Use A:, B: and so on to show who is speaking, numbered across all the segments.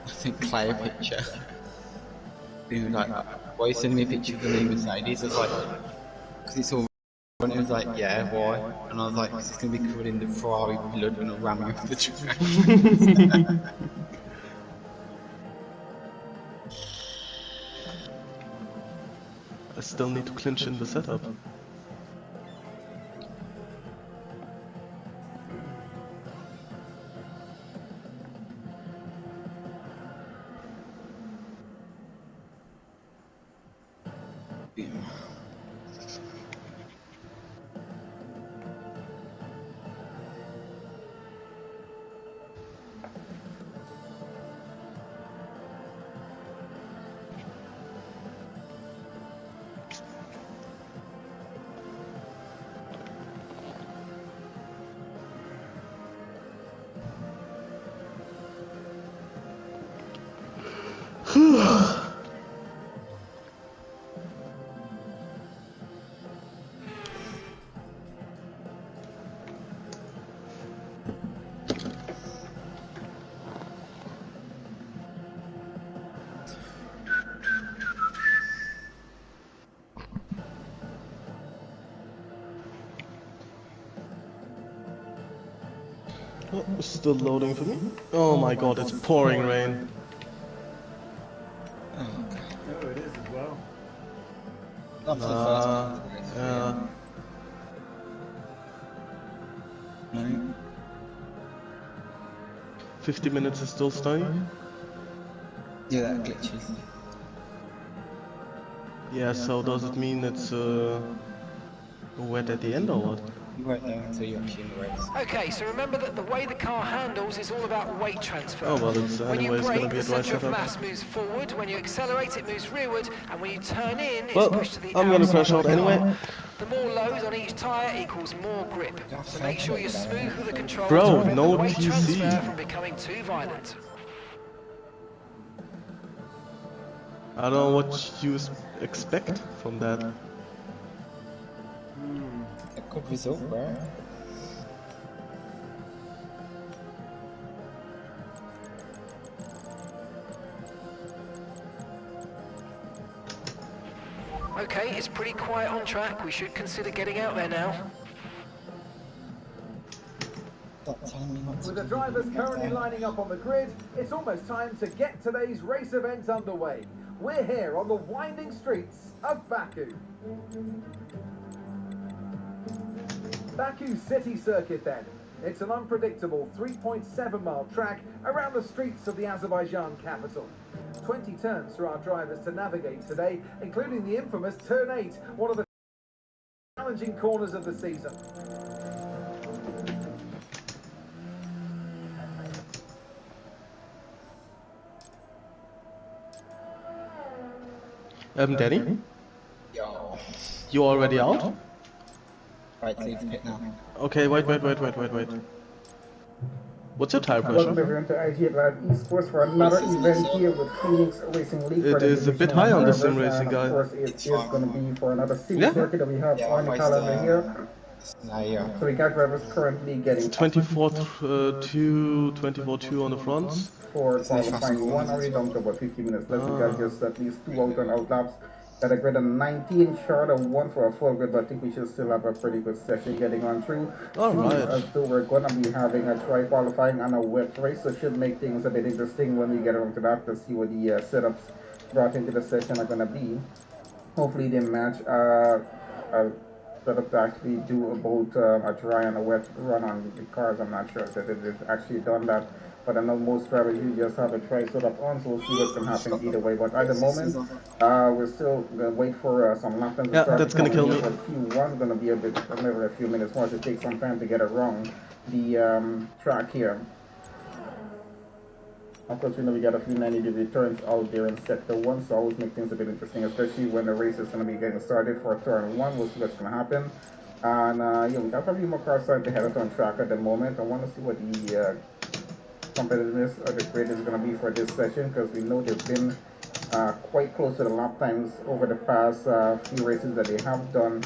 A: I think Clay a picture. He was like, why you sending me a picture of the new Mercedes? I was like, because it's all. And he was like, yeah, why? And I was like, because it's going to be covered in the Ferrari blood when I ram you off the track.
B: I still need to clinch in the setup. Oh, still loading for me. Oh my god, it's pouring rain.
C: Oh, it is as well.
A: Not for the first one.
B: Yeah.
A: No.
B: 50 minutes is still sunny.
A: Yeah, that glitches.
B: Yeah, so does it mean it's wet at the end or what?
A: You won't know until you're actually in the race.
D: Okay, so remember that the way the car handles is all about weight transfer.
B: Oh well, it's
D: When you
B: anyways gonna
D: brake,
B: be
D: the
B: a dry
D: centre of
B: setup.
D: mass moves forward. When you accelerate, it moves rearward. And when you turn in, it's
B: Well,
D: pushed to the
B: I'm gonna
D: outside
B: crash
D: of
B: out
D: the car.
B: anyway.
D: The more load on each tyre equals more grip. So make sure you're smooth with the controls
B: Bro,
D: to prevent
B: no
D: the weight
B: TC.
D: transfer from becoming too violent.
B: I don't know what you expect from that.
A: A good result, right?
D: Okay, it's pretty quiet on track. We should consider getting out there now.
C: With the drivers currently lining up on the grid, it's almost time to get today's race event underway. We're here on the winding streets of Baku. Baku City Circuit then. It's an unpredictable 3.7-mile track around the streets of the Azerbaijan capital. 20 turns for our drivers to navigate today, including the infamous Turn 8, one of the challenging corners of the season.
B: Danny?
A: Yo.
B: You already out?
A: Right, leave the pit now.
B: Okay, wait. What's your tire pressure?
E: Welcome everyone to IG Live Esports for another event here with Phoenix Racing League.
B: It is a bit high on the sim racing, guy.
E: Of course, it is going to be for another city
B: Yeah.
E: circuit that we have on the calendar here.
A: Yeah.
E: So we got drivers currently getting
B: 24-2 on the fronts.
E: for qualifying one already down to about 50 minutes left. We got just at least 2 out and out laps. Got a grid of 19 short of 1 for a full grid, but I think we should still have a pretty good session getting on through.
B: Alright.
E: As though we're going to be having a try qualifying and a wet race, so it should make things a bit interesting when we get around to that to see what the setups brought into the session are going to be. Hopefully they match setup to actually do both a dry and a wet run on the cars. I'm not sure that they've actually done that. But I know most drivers you just have a try setup on, so we'll see what's going to happen either way. But at the moment, we're still going to wait for some lap times to start.
B: That's going to kill me.
E: Q1 going to be a bit, maybe a few minutes more to take some time to get around the track here. Of course, we know we got a few 90-degree turns out there in sector 1, so always make things a bit interesting, especially when the race is going to be getting started for turn 1. We'll see what's going to happen. And yeah, we got probably more cars starting to head out on track at the moment. I want to see what the competitiveness of the grid is going to be for this session, because we know they've been quite close to the lap times over the past few races that they have done.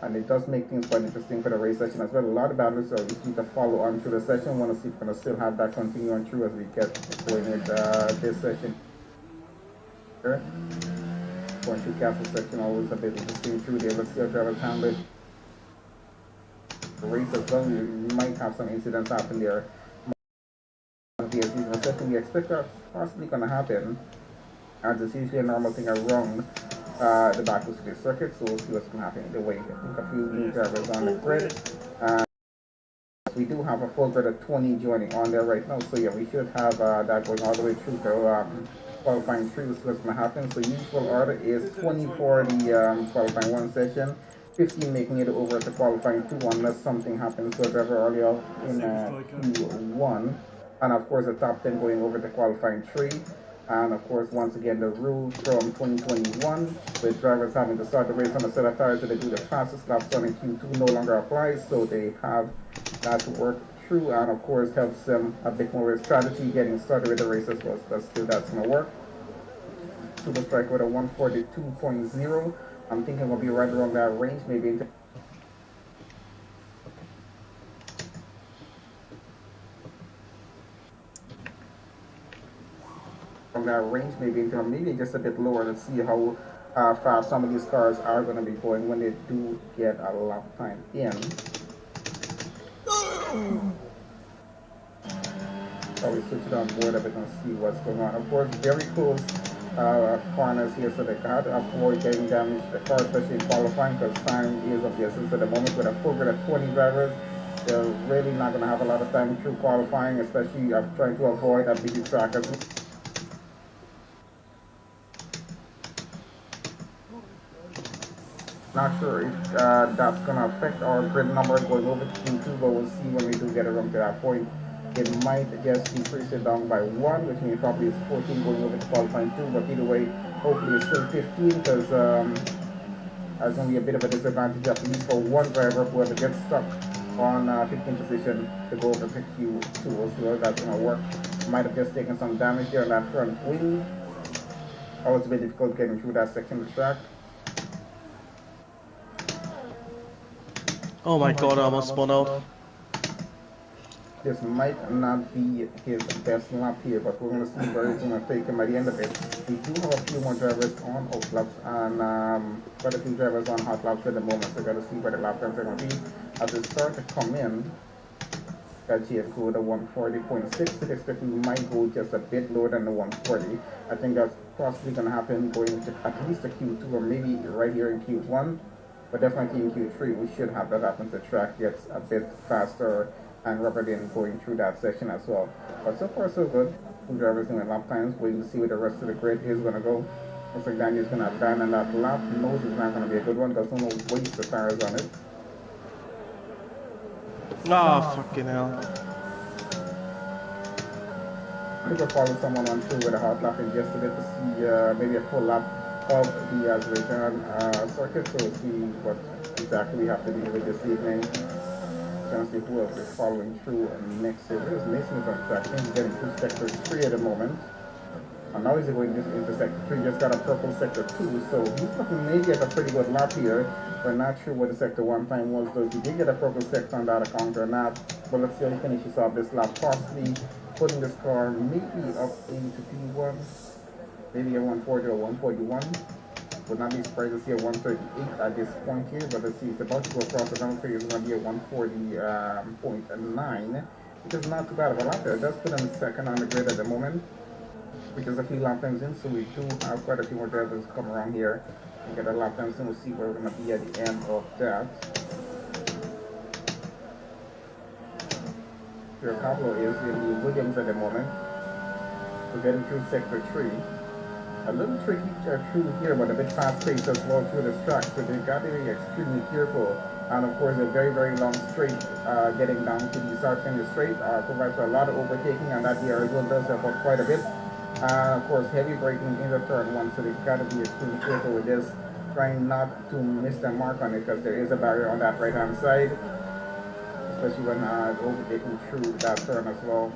E: and it does make things quite interesting for the race session as well. A lot of battlers are easy to follow on through the session. Want to see if we're going to still have that continue on through as we get going with this session. Going through castle section, always a bit interesting through there. Let's see how drivers handle it. The race as well, we might have some incidents happen there. The session we expect are possibly going to happen, as it's usually a normal thing around the battles of the circuit, so we'll see what's going to happen either way. I think a few new drivers on the grid. We do have a full grid of 20 joining on there right now, so yeah, we should have that going all the way through to qualifying 3. We'll see what's going to happen. So usual order is 20 for the qualifying 1 session, 15 making it over to qualifying 2 unless something happens to a driver earlier in Q1, and of course the top 10 going over to qualifying 3. And of course, once again, the rule from 2021 with drivers having to start the race on a set of tires so they do the fastest laps on in Q2 no longer applies, so they have that to work through, and of course helps them a bit more with strategy getting started with the race as well. So still that's going to work. Super Strike with a 142.0. I'm thinking we'll be right around that range, maybe into maybe just a bit lower. Let's see how fast some of these cars are going to be going when they do get a lap time in. So we switch it on board a bit and see what's going on. Of course, very close corners here, so they got to avoid getting damaged the car, especially in qualifying, because time is of the essence at the moment. With a full grid of 20 drivers, they're really not going to have a lot of time through qualifying, especially trying to avoid a busy track. Not sure if that's going to affect our grid number going over to Q2, but we'll see when we do get around to that point. It might just decrease it down by 1, which means probably it's 14 going over to qualifying 2, but either way, hopefully it's still 15, because there's only a bit of a disadvantage at least for one driver, whoever gets stuck on 15th position to go over to Q2. We'll see how that's going to work. Might have just taken some damage here on that front wing. Always a bit difficult getting through that section of the track.
B: Oh my god, I almost spun out.
E: This might not be his best lap here, but we're going to see where he's going to take him by the end of it. We do have a few more drivers on out laps, and quite a few drivers on hot laps at the moment, so we've got to see where the lap times are going to be. As they start to come in, got GF go to 140.6, so expect we might go just a bit lower than the 140. I think that's possibly going to happen going to at least a Q2 or maybe right here in Q1, but definitely in Q3 we should have that happen. The track gets a bit faster and rubber in going through that section as well. But so far so good. Two drivers doing lap times, waiting to see where the rest of the grid is going to go. Looks like Daniel's going to abandon that lap. Knows it's not going to be a good one, doesn't want to waste the tires on it.
B: Ah, fucking hell.
E: I think I'll follow someone on through with a hot lap in just a bit to see maybe a full lap of the Azerbaijan circuit, so we'll see what exactly we have to deal with this evening. Trying to see who else is following through next here. There's Mason on track. He's getting through sector 3 at the moment. And now he's going into sector 3. Just got a purple sector 2, so he's looking maybe at a pretty good lap here. We're not sure what the sector 1 time was, though. If he did get a purple sector on that account or not. But let's see how he finishes off this lap. Possibly putting this car maybe up into P1. Maybe a 140 or 141. Would not be surprised to see a 138 at this point here, but let's see, it's about to go across the down figure. It's going to be a 140.9, which is not too bad of a lap there. It does put him second on the grid at the moment, which is a few lap times in, so we do have quite a few more drivers come around here and get a lap times in. We'll see where we're going to be at the end of that. Here Pablo is in the Williams at the moment. We're getting through sector 3. A little tricky through here, but a bit fast paced as well through this track, so they've got to be extremely careful. And of course, a very, very long straight getting down to the South Kenya straight provides a lot of overtaking, and that here as well does help out quite a bit. Of course, heavy braking in the turn 1, so they've got to be extremely careful with this, trying not to miss their mark on it, because there is a barrier on that right hand side, especially when overtaking through that turn as well.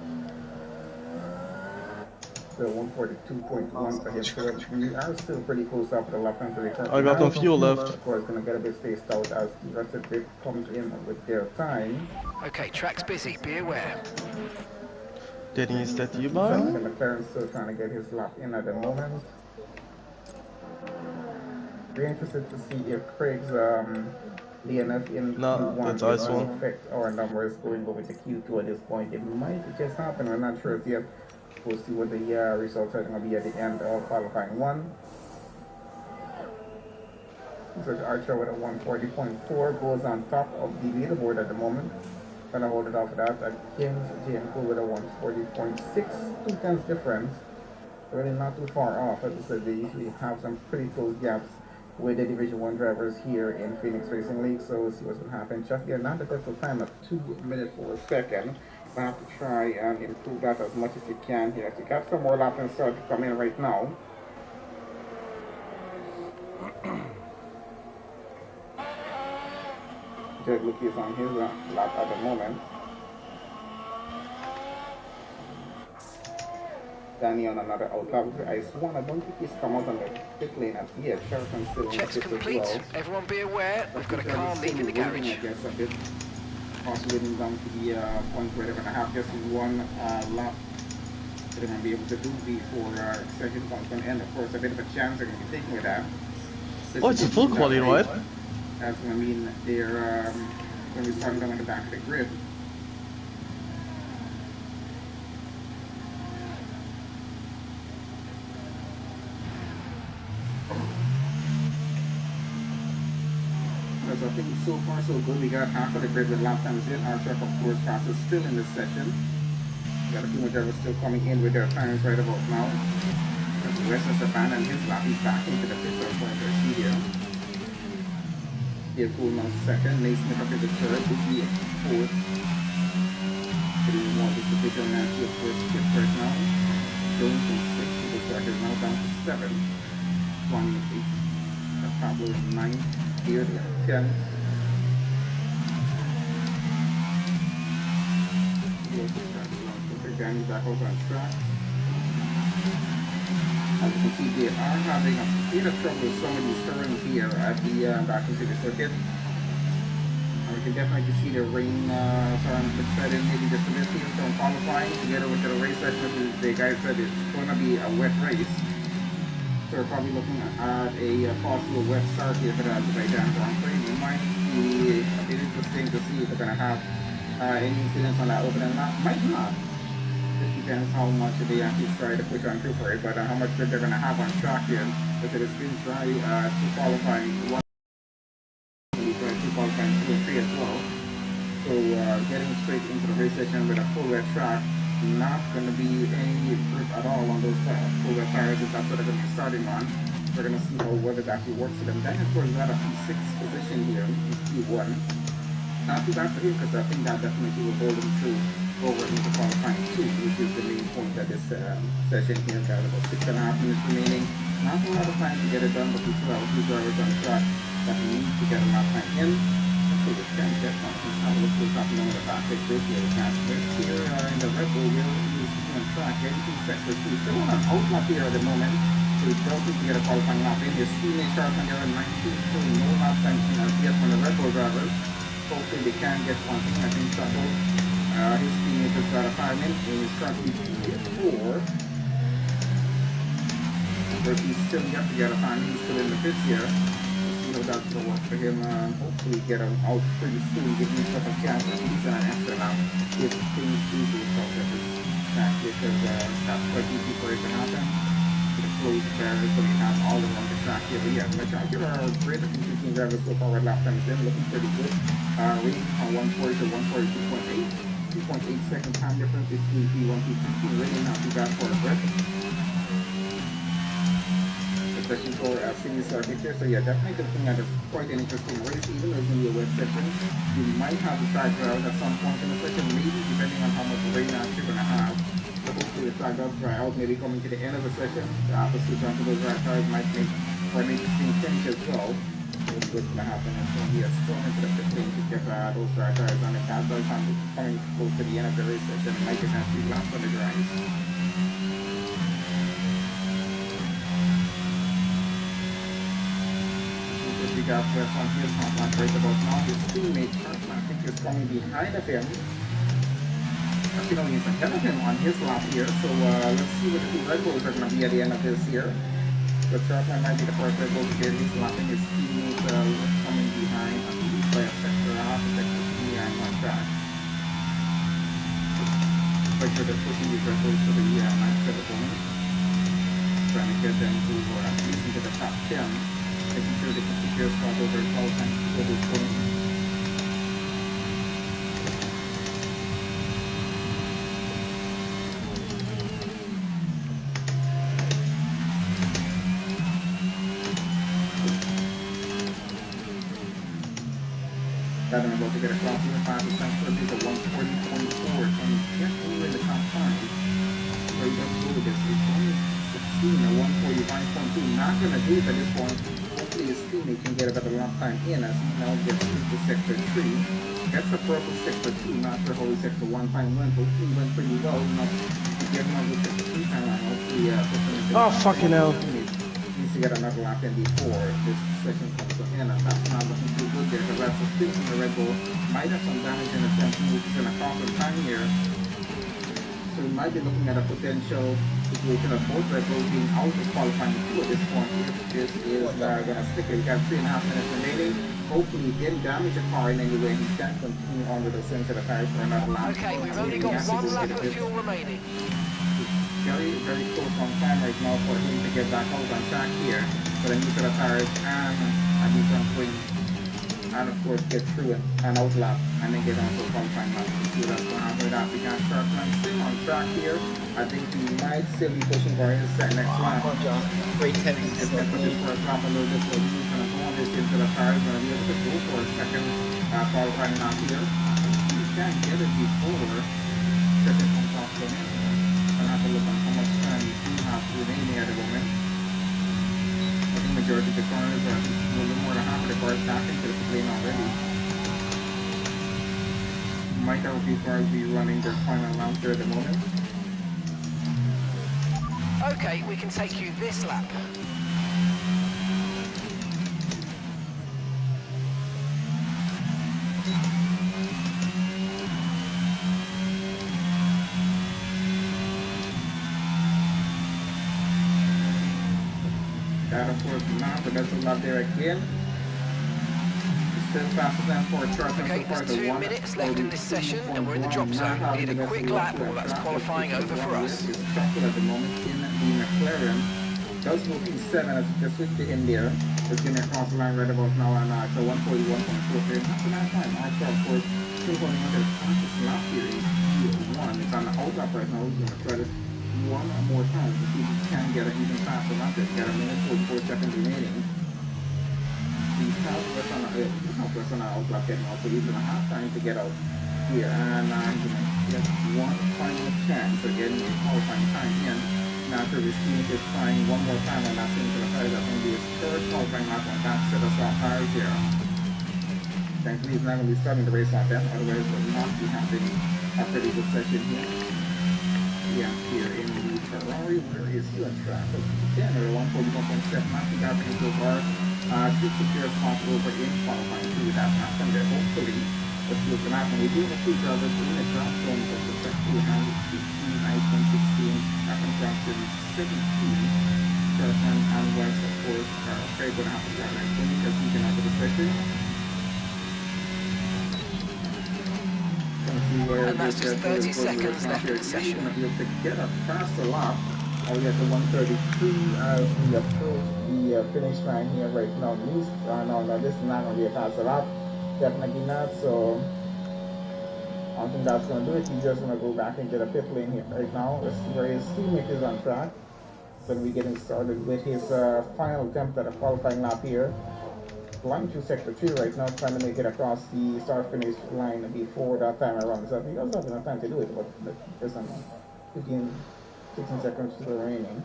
E: still 142.1 for him. So we are still pretty close up to the lap time to the
B: I got no fuel left.
E: Of course, going to get a bit spaced out as Racing Div comes in with their time.
D: Okay, track's busy, be aware.
B: Dennis, that you
E: Jonathan
B: buy?
E: McLaren still trying to get his lap in at the moment. Very interested to see if Craig's DNF in
B: Nah,
E: Q1
B: that's
E: is
B: ice
E: going to
B: one.
E: affect our numbers going over to Q2 at this point. It might just happen. We're not sure yet. We'll see what the results are going to be at the end of qualifying one. So Archer with a 140.4 goes on top of the leaderboard at the moment. Gonna hold it off of that. Kim's Janko with a 140.6, 2 tenths difference. Really not too far off. As I said, they usually have some pretty close gaps with the Division 1 drivers here in Phoenix Racing League. So we'll see what's going to happen. Chuck here, not the best of time at 2 minutes for a second. I have to try and improve that as much as you can here. So you got some more laps and start to come in right now. Jed Lucky is on his lap at the moment. Danny on another outlap with the ice one. I don't think he's come out on the pit lane as yet. Sheraton's still in the
D: Check's
E: pit as
D: complete.
E: well.
D: Everyone be aware, we've got a car leaving the garage.
E: I guess a bit. Possibly getting down to the point where they're going to have just one lap that they're going to be able to do before session comes to an end. Of course, a bit of a chance they're going to be taking with that.
B: Oh, it's a full quality ride.
E: That's going to mean they're going to be starting down at the back of the grid. So I think so far so good. We got half of the grid with lap times in. Our truck, of course, process still in this session. We got a few more drivers still coming in with their times right about now. The rest of Savannah and his lap, he's back into the pit stop point to see here. Cool now second. Naismith up into third. Uzi fourth. Getting more with the bigger Nancy, of course, pit right now. Jones from 6. The start is now down to 7. 28. Pablo is 9. Here, 10. Danny back over on track. As you can see, they are having a bit of trouble with some of these turns here at the Racing City circuit. We can definitely see the rain starting to set in maybe just a bit here from qualifying together with the race session. The guys said it's going to be a wet race. So we're probably looking at a possible wet start here for the Azerbaijan Grand Prix. It might be a bit interesting to see if they're going to have any incidents on that opening lap. Might not. It depends how much they actually try to push on through for it, but how much they're going to have on track here. Because it has been try to qualifying 1, to qualifying 2 and 3 as well. So getting straight into the race session with a full wet track. Not going to be any grip at all on those full wet tires if that's what they're going to be starting on. We're going to see how well it actually works for them. Then, of course, got a P6 position here in Q1. Not too bad for him because I think that definitely will hold him through over into qualifying 2, which is the main point of this session here. Got about 6.5 minutes remaining. Not a lot of time to get it done, but we still have a few drivers on track that we need to get a lap time in. So we can get one. Let's have a look what's happening on the back pit grid here. Here in the Red Bull, we're on track, getting to sector 2. Still on an outlap here at the moment. So he's struggling to get a qualifying lap in. His teammate Charles on there at 19, so no lap time in as yet from the Red Bull drivers. Hopefully they can get one thing. I think Sato, his teammate has got a 5 minutes, and he's currently P4. But he's still yet to get a 5 minutes, still in the pits here. So that's going to work for him. Hopefully get him out pretty soon, give himself a chance at least an extra lap if things do result at this track, because that's quite easy for it to happen. The close drivers, so we have all of them on the track here. But yeah, the track here are great. I think 15 drivers so far with lap times in, looking pretty good. Rate on 140 to 142.8. 2.8 second time difference between P1 and P2. Really not too bad for a breath. Especially for city circuit here. So yeah, definitely looking at quite an interesting race, even though it's going to be a wet session. You might have to try out at some point in the session, maybe depending on how much rain you're going to have. So hopefully the tire does dry out, maybe coming to the end of the session. The opposite onto those dry tires might make for an interesting finish as well. We'll see what's going to happen. It's going to be a storm into the pit lane to get those dry tires on. If that does happen, coming close to the end of the race session, might get actually last on the dries. gap west on his top line right about now. His teammate, I think, is coming behind of him. You know, he's ahead of him on his lap here, so let's see what the two Red Bulls are going to be at the end of this year. The Chartline might be the first Red Bull to get his lapping his teammate coming behind, I believe by a sector, half a sector, I'm not sure. But sure they're pushing these Red Bulls to the max at the moment. Trying to get them to at least into the top 10, making sure they can secure a spot over all time to this point. Got him about to get across in the 5%, so he's a 140.4, and he's just only in the top 5. So he doesn't go to this. He's only 16, a 145.2. Not going to do it at this point. Hopefully his teammate can get a better lap time in as he now gets into sector 3. Gets a purple sector 2, not sure how his sector 1 time went. Hopefully went pretty well. Not to get him out with sector 3 time line. Hopefully,
B: oh, fucking hell.
E: Needs to get another lap in before this session comes to an end, and that's not looking too good there. The rest of the Red Bull might have some damage in the front, which is going to cost some time here. So we might be looking at a potential situation of both Red Bulls being out of qualifying 2 at this point. If this is going to stick it, we got 3.5 minutes remaining. Hopefully he didn't damage the car in any way. He can continue on with the sense of the tires for another lap.
D: Okay, we've only got 1 lap of fuel remaining.
E: Very, very close on time right now for him to get back out on track here. But then use the tires and a new front wing. And of course get through it and outlap and then get on to a qualifying lap. See what's going to happen with that. We got Chartline still on track here. I think he might still be pushing for his next lap.
A: Great tennis.
E: Just going to put this first lap a little bit so he's going to go on this into the tires. Going to be able to go for a second qualifying lap here. He can get it before second comes off the end. Have to look on how much time you do have remaining at the moment. I think majority of the corners are a little more than half of the cars back into the lane already. Might have a few cars be running their final lap there at the moment.
D: Okay, we can take you this lap.
E: That of course not, but that's a lot there again. Still faster than for Chartline.
D: Okay, there's 2 minutes left in this session and we're in the drop zone. We need a quick lap or that's qualifying over for us.
E: It's chocolate at the moment in the McLaren. Does move P7 as just switch to in there. It's getting across the line right about now and it's a 141.43. Not a bad time. Also, of course, still going on the fastest lap here in P1. It's on the outlap right now. He's going to try to one more time to see if he can get an even faster lap. He's got a minute 44 seconds remaining. He's helpless on an outlap getting out, so he's going to have time to get out here. And he's going to get one final chance of getting a qualifying time in. Now, after his team is trying one more time on that into the tires, that's going to be his third qualifying lap on that set of soft tires here. Thankfully, he's not going to be starting the race like that, otherwise, it will not be having a pretty good session here. Yeah, here in the Ferrari, where is he on track? 10 or 141.7, not too bad for him so far. Should secure a spot over in qualifying 2 with that happen there. Hopefully, let's see what's going to happen. We do have 2 drivers in the drop zone, but the first 2 have 15, 9.16, second drop zone 17. Chartline and West, of course, are very going to have to drive like 20 as we can have the session.
D: And that's just 30 seconds left in the session.
E: Going to be able to get a faster lap. We have the 132 as we approach the finish line here right now. At least, no, this is not going to be a faster lap. Definitely not. So I don't think that's going to do it. He's just going to go back into the pit lane here right now. Let's see where his teammate is on track. Going to be getting started with his final attempt at a qualifying lap here. Flying through sector 2 right now, trying to make it across the start-finish line before that timer runs up. He doesn't have enough time to do it, but there's some 15, 16 seconds still remaining.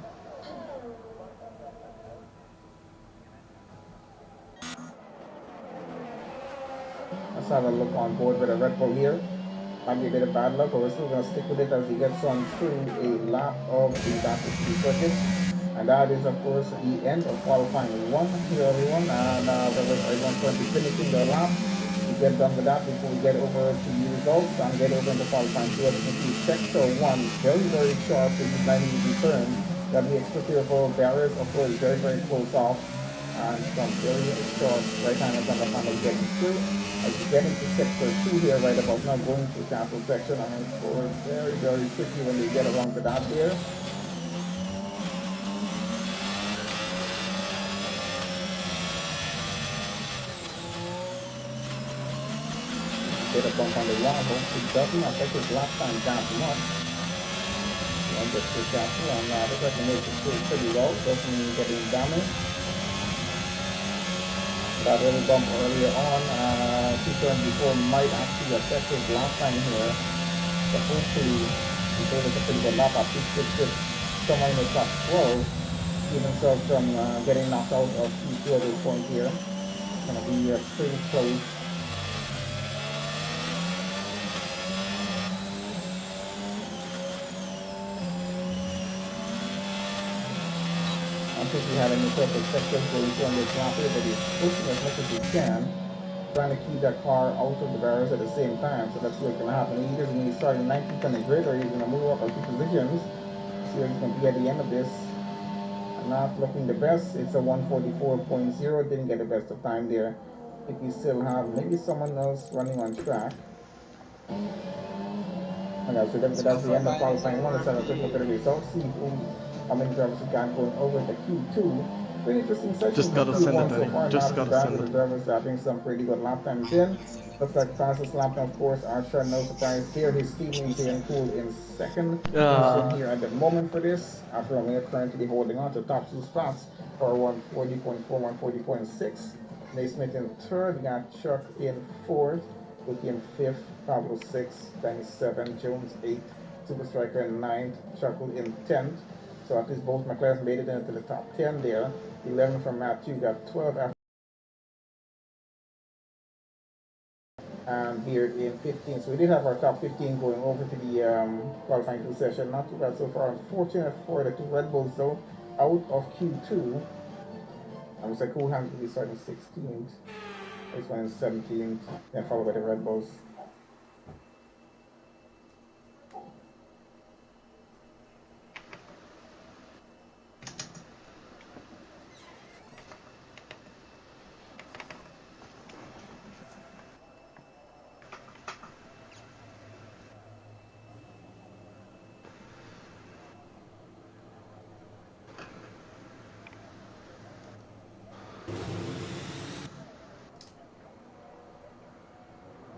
E: Let's have a look on board with a Red Bull here. Might be a bit of bad luck, but we're still going to stick with it as he gets on through a lap of the back of the circuit. And that is, of course, the end of qualifying one here, everyone. And everyone's going to be finishing their lap. We get done with that before we get over to the results and get over into qualifying two. As you can see, sector one, very, very sharp with these 90-degree turns. Got the extra favorable barriers, of course, very, very close off. And some very, very short right-handers on the panel getting through. As you get into sector two here, right about now, going through castle section, and it's very, very tricky when they get around to that there. Get a bump on the wall, hopefully it doesn't affect his lap time that much. One gets through castle, and this has to make it through pretty well, doesn't mean getting damaged. That little bump earlier on, 2 turns before might actually affect his lap time here. But hopefully he's able to pretty good lap up. He gets somewhere in the top 12, keep himself from getting knocked out of Q2 at this point here. It's going to be pretty close. I don't think he had any sort of sectors going through on this lap here, but he's pushing as much as he can, trying to keep that car out of the barriers at the same time. So that's what's going to happen. Either when he's starting 19th on the grid, or he's going to move up a few positions. See where he's going to be at the end of this. Not looking the best. It's a 144.0. Didn't get the best of time there. If you still have maybe someone else running on track. Okay, so that's the end of qualifying one. Let's have a quick look at the results. See how many drivers we got going over the Q2. Pretty interesting session.
B: Just gotta send it,
E: so far.
B: just
E: Not
B: gotta send
E: the
B: it.
E: drivers having some pretty good lap times in. Looks like fastest lap time, of course, Archer, no surprise here. His teammate here in Pool in second position here at the moment for this. After only currently holding on to top 2 spots for 140.4, 140.6. Naismith in third. We got Chuck in fourth. Luke in fifth. Pablo 6th. Danny 7th. Jones 8th. Super Striker in 9th. Chuckle in 10th. So at least both McLaren made it into the top 10 there. 11 from Matthew, got 12 after. And here in 15. So we did have our top 15 going over to the qualifying 2 session. Not too bad so far. Unfortunate for the 2 Red Bulls though, out of Q2. I was like, who happened to be starting 16th? This one is 17th, then followed by the Red Bulls.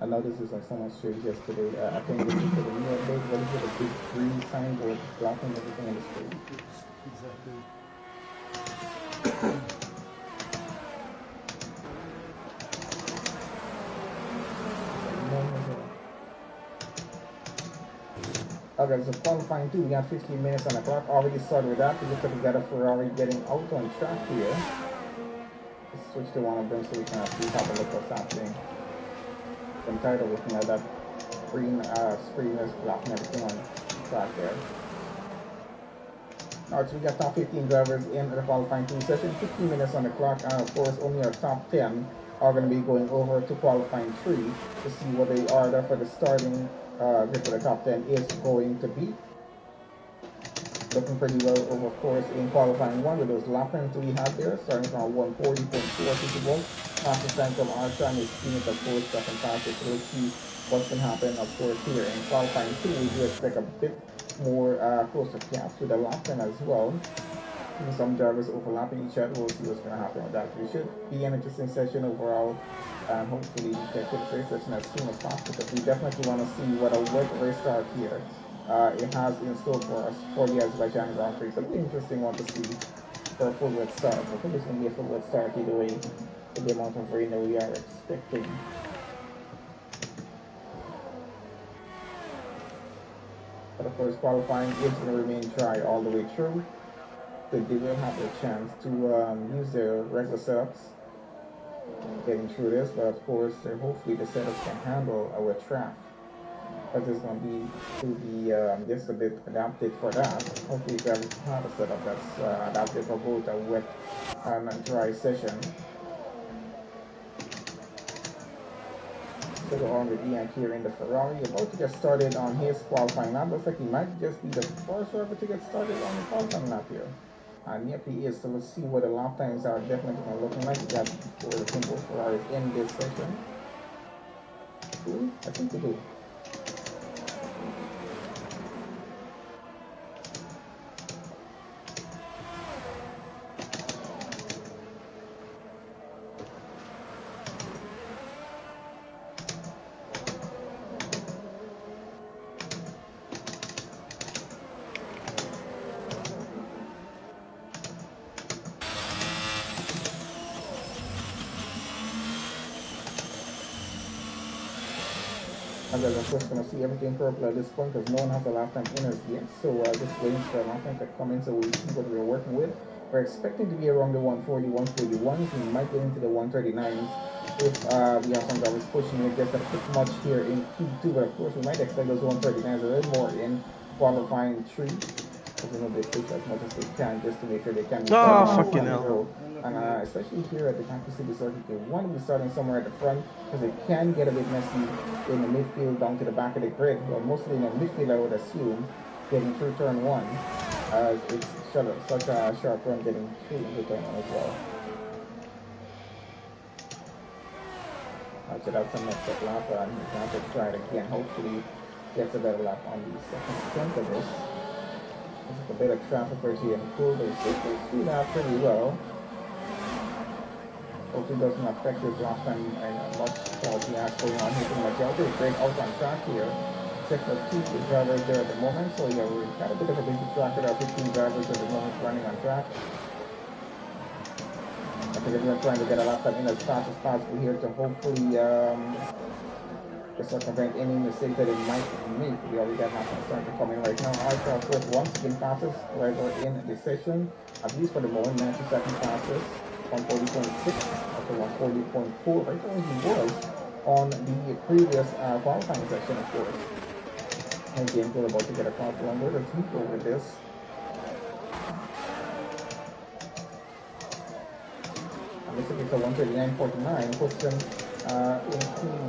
E: I know this is on someone's street yesterday. I think this is for the new update. What is it? A big green signboard blocking everything on the street.
B: Exactly.
E: Okay, so qualifying 2, we got 15 minutes on the clock. Already started with that. We look like we got a Ferrari getting out on track here. Let's switch to one of them so we can actually have a look what's happening. I'm tired of looking at that green screen that's blocking everything on track there. Alright, so we got top 15 drivers in the qualifying 2 session. 15 minutes on the clock, and of course only our top 10 are going to be going over to qualifying 3 to see what they are there for the starting grid for the top 10 is going to be. Looking pretty well over, of course, in qualifying 1 with those lap times we have there, starting from 140.4 feasible. Fastest time from our time is Phoenix, of course, second fastest. We'll see what's going to happen, of course, here. In qualifying 2, we do expect a bit more closer gaps with the lap time as well. Some drivers overlapping each other. We'll see what's going to happen with that. We should be an interesting session overall, and hopefully we can get the race session as soon as possible, because we definitely want to see what a wet race start here it has in store for us for the Azerbaijan Grand Prix. So it'll be an interesting one to see for a full wet start. I think it's going to be a full wet start either way with the amount of rain that we are expecting. But of course, qualifying is going to remain dry all the way through. So they will have a chance to use their regular setups getting through this, but of course, hopefully the setups can handle our track. Because it's going to be to be just a bit adapted for that. Hopefully, you have a setup that's adapted for both a wet and a dry session. So go on with Ian here in the Ferrari, about to get started on his qualifying lap. Looks like he might just be the first driver to get started on the qualifying lap here. And yep, he is. So let's see what the lap times are definitely looking like. We got four of the simple Ferraris in this session. Do we? I think we do. And then of course going to see everything purple at this point because no one has a lap time in us yet. So just waiting for a lap time to come in so we'll see what we're working with. We're expecting to be around the 140, 141s. We might get into the 139s if we have some drivers pushing it just a bit much here in Q2. But of course we might expect those 139s a little more in qualifying 3. Because you know they push as much as they can just to make sure they can be starting on the front row. And especially here at the Kansas City circuit, you want to be starting somewhere at the front because it can get a bit messy in the midfield down to the back of the grid. Well, mostly in the midfield, I would assume, getting through turn 1, as it's such a sharp run getting through into turn 1 as well. So that's a next up lap, and he's going to try it again. Hopefully, gets a better lap on the second attempt of this. There's a bit of traffic right here in cool, but it's through that pretty well. Hopefully doesn't affect his last time and much quality has going on here. Pretty much out there, great out on track here. Except for 2 drivers there at the moment, so yeah, we've got a bit of a busy track with our 15 drivers at the moment running on track. I think we're trying to get a lap time in as fast as possible here to hopefully just circumvent any mistake that it might make. We already got lap time starting to come in right now. Alright, of course, once again passes right in the session, at least for the moment, 90-second passes. 140.6 up to 140.4, right where he was on the previous qualifying section, of course. And James was about to get across the line. Let's go with this. And this is a 139.49, puts them in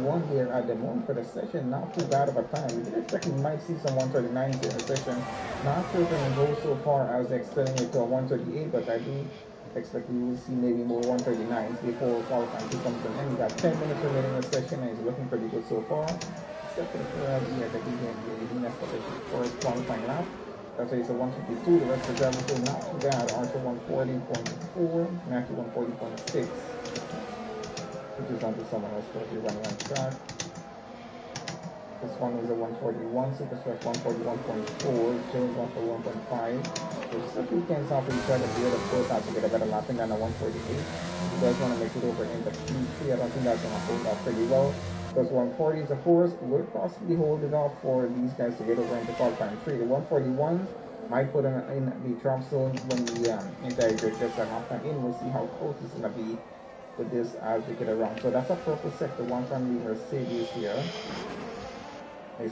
E: Q1 here at the moment for the session. Not too bad of a time. We did expect we might see some 139s in the session. Not sure if we're going to go so far as extending it to a 138, but I do expect we will see maybe more 139s before qualifying to come to an end. We got 10 minutes remaining in the session and he's looking pretty good so far. Except for the Ferrari here that he messed up for his qualifying lap. That's why it's a 152. The rest of the drivers are not too bad. Archer 140.4, Matthew 140.6. Which is onto someone else for if you're running on track. This one is a 141, Superstretch 141.4, Jones 141.5. There's a few cans off each other here, of course, have to get a better lapping than a 148. If you guys want to make it over in the P3, I don't think that's going to hold off pretty well. Those 140s, of course, would possibly hold it off for these guys to get over into qualifying 3. The 141s might put them in the drop zone when the entire grid gets their half time in. We'll see how close it's going to be with this as we get around. So that's a purple sector, one from the Mercedes here.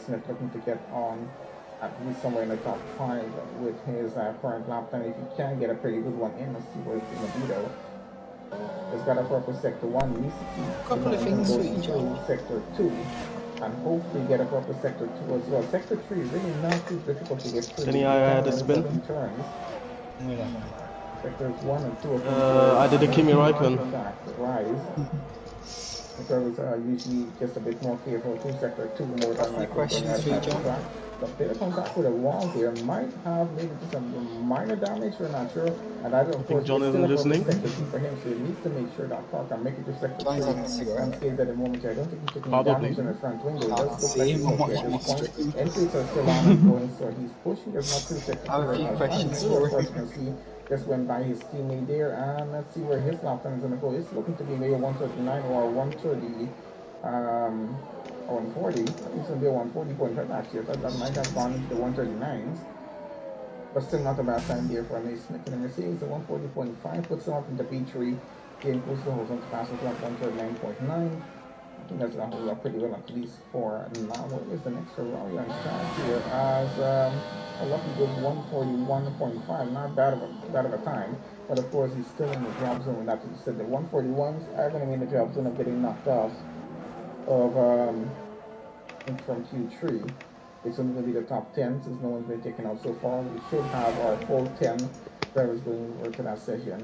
E: Smith looking to get on at least somewhere in the top 5 with his current lap time. If he can get a pretty good one in, let's see what he's going to do though. He's got a purple sector 1, needs to keep
A: couple of things for each
E: through sector 2 and hopefully get a purple sector 2 as well. Sector 3 is really not too difficult to get through.
B: Any the spin?
E: Turns.
A: Yeah.
E: Sectors 1 and 2 of
B: I did a Kimi Raikkonen.
E: Rise. Because usually just a bit more careful to sector 2 more than like
A: questions for you, John.
E: The player comes back with a wall here, might have maybe just a minor damage, we're not sure. And that of course
B: John
E: is
B: isn't
E: still a
B: listening.
E: sector 2 for him, so he needs to make sure that car can make it to sector 2 unscathed at the moment. I don't think he took any damage on the front window. It does look like he's okay at this point. Entries are still on and going, so he's pushing as much to sector 2
A: I have a few questions for him.
E: you can see just went by his teammate there, and let's see where his lap time is going to go. It's looking to be maybe 139 or 130. 140. It's going to be a 140.5 actually. I thought that might have gone into the 139s. But still not a bad time there for Mace Smith. And Mercedes, the 140.5 puts them up into P3. Getting close to the horizontal pass with 139.9. I think that's going to hold up pretty well, at least for now. What is the next rally on track here? As a lucky good 141.5, not bad of a time. But of course, he's still in the drop zone. That's what you said. The 141s are going to be in the drop zone of getting knocked off of from Q3. It's only going to be the top 10 since no one's been taken out so far. We should have our full 10 drivers going over to that session.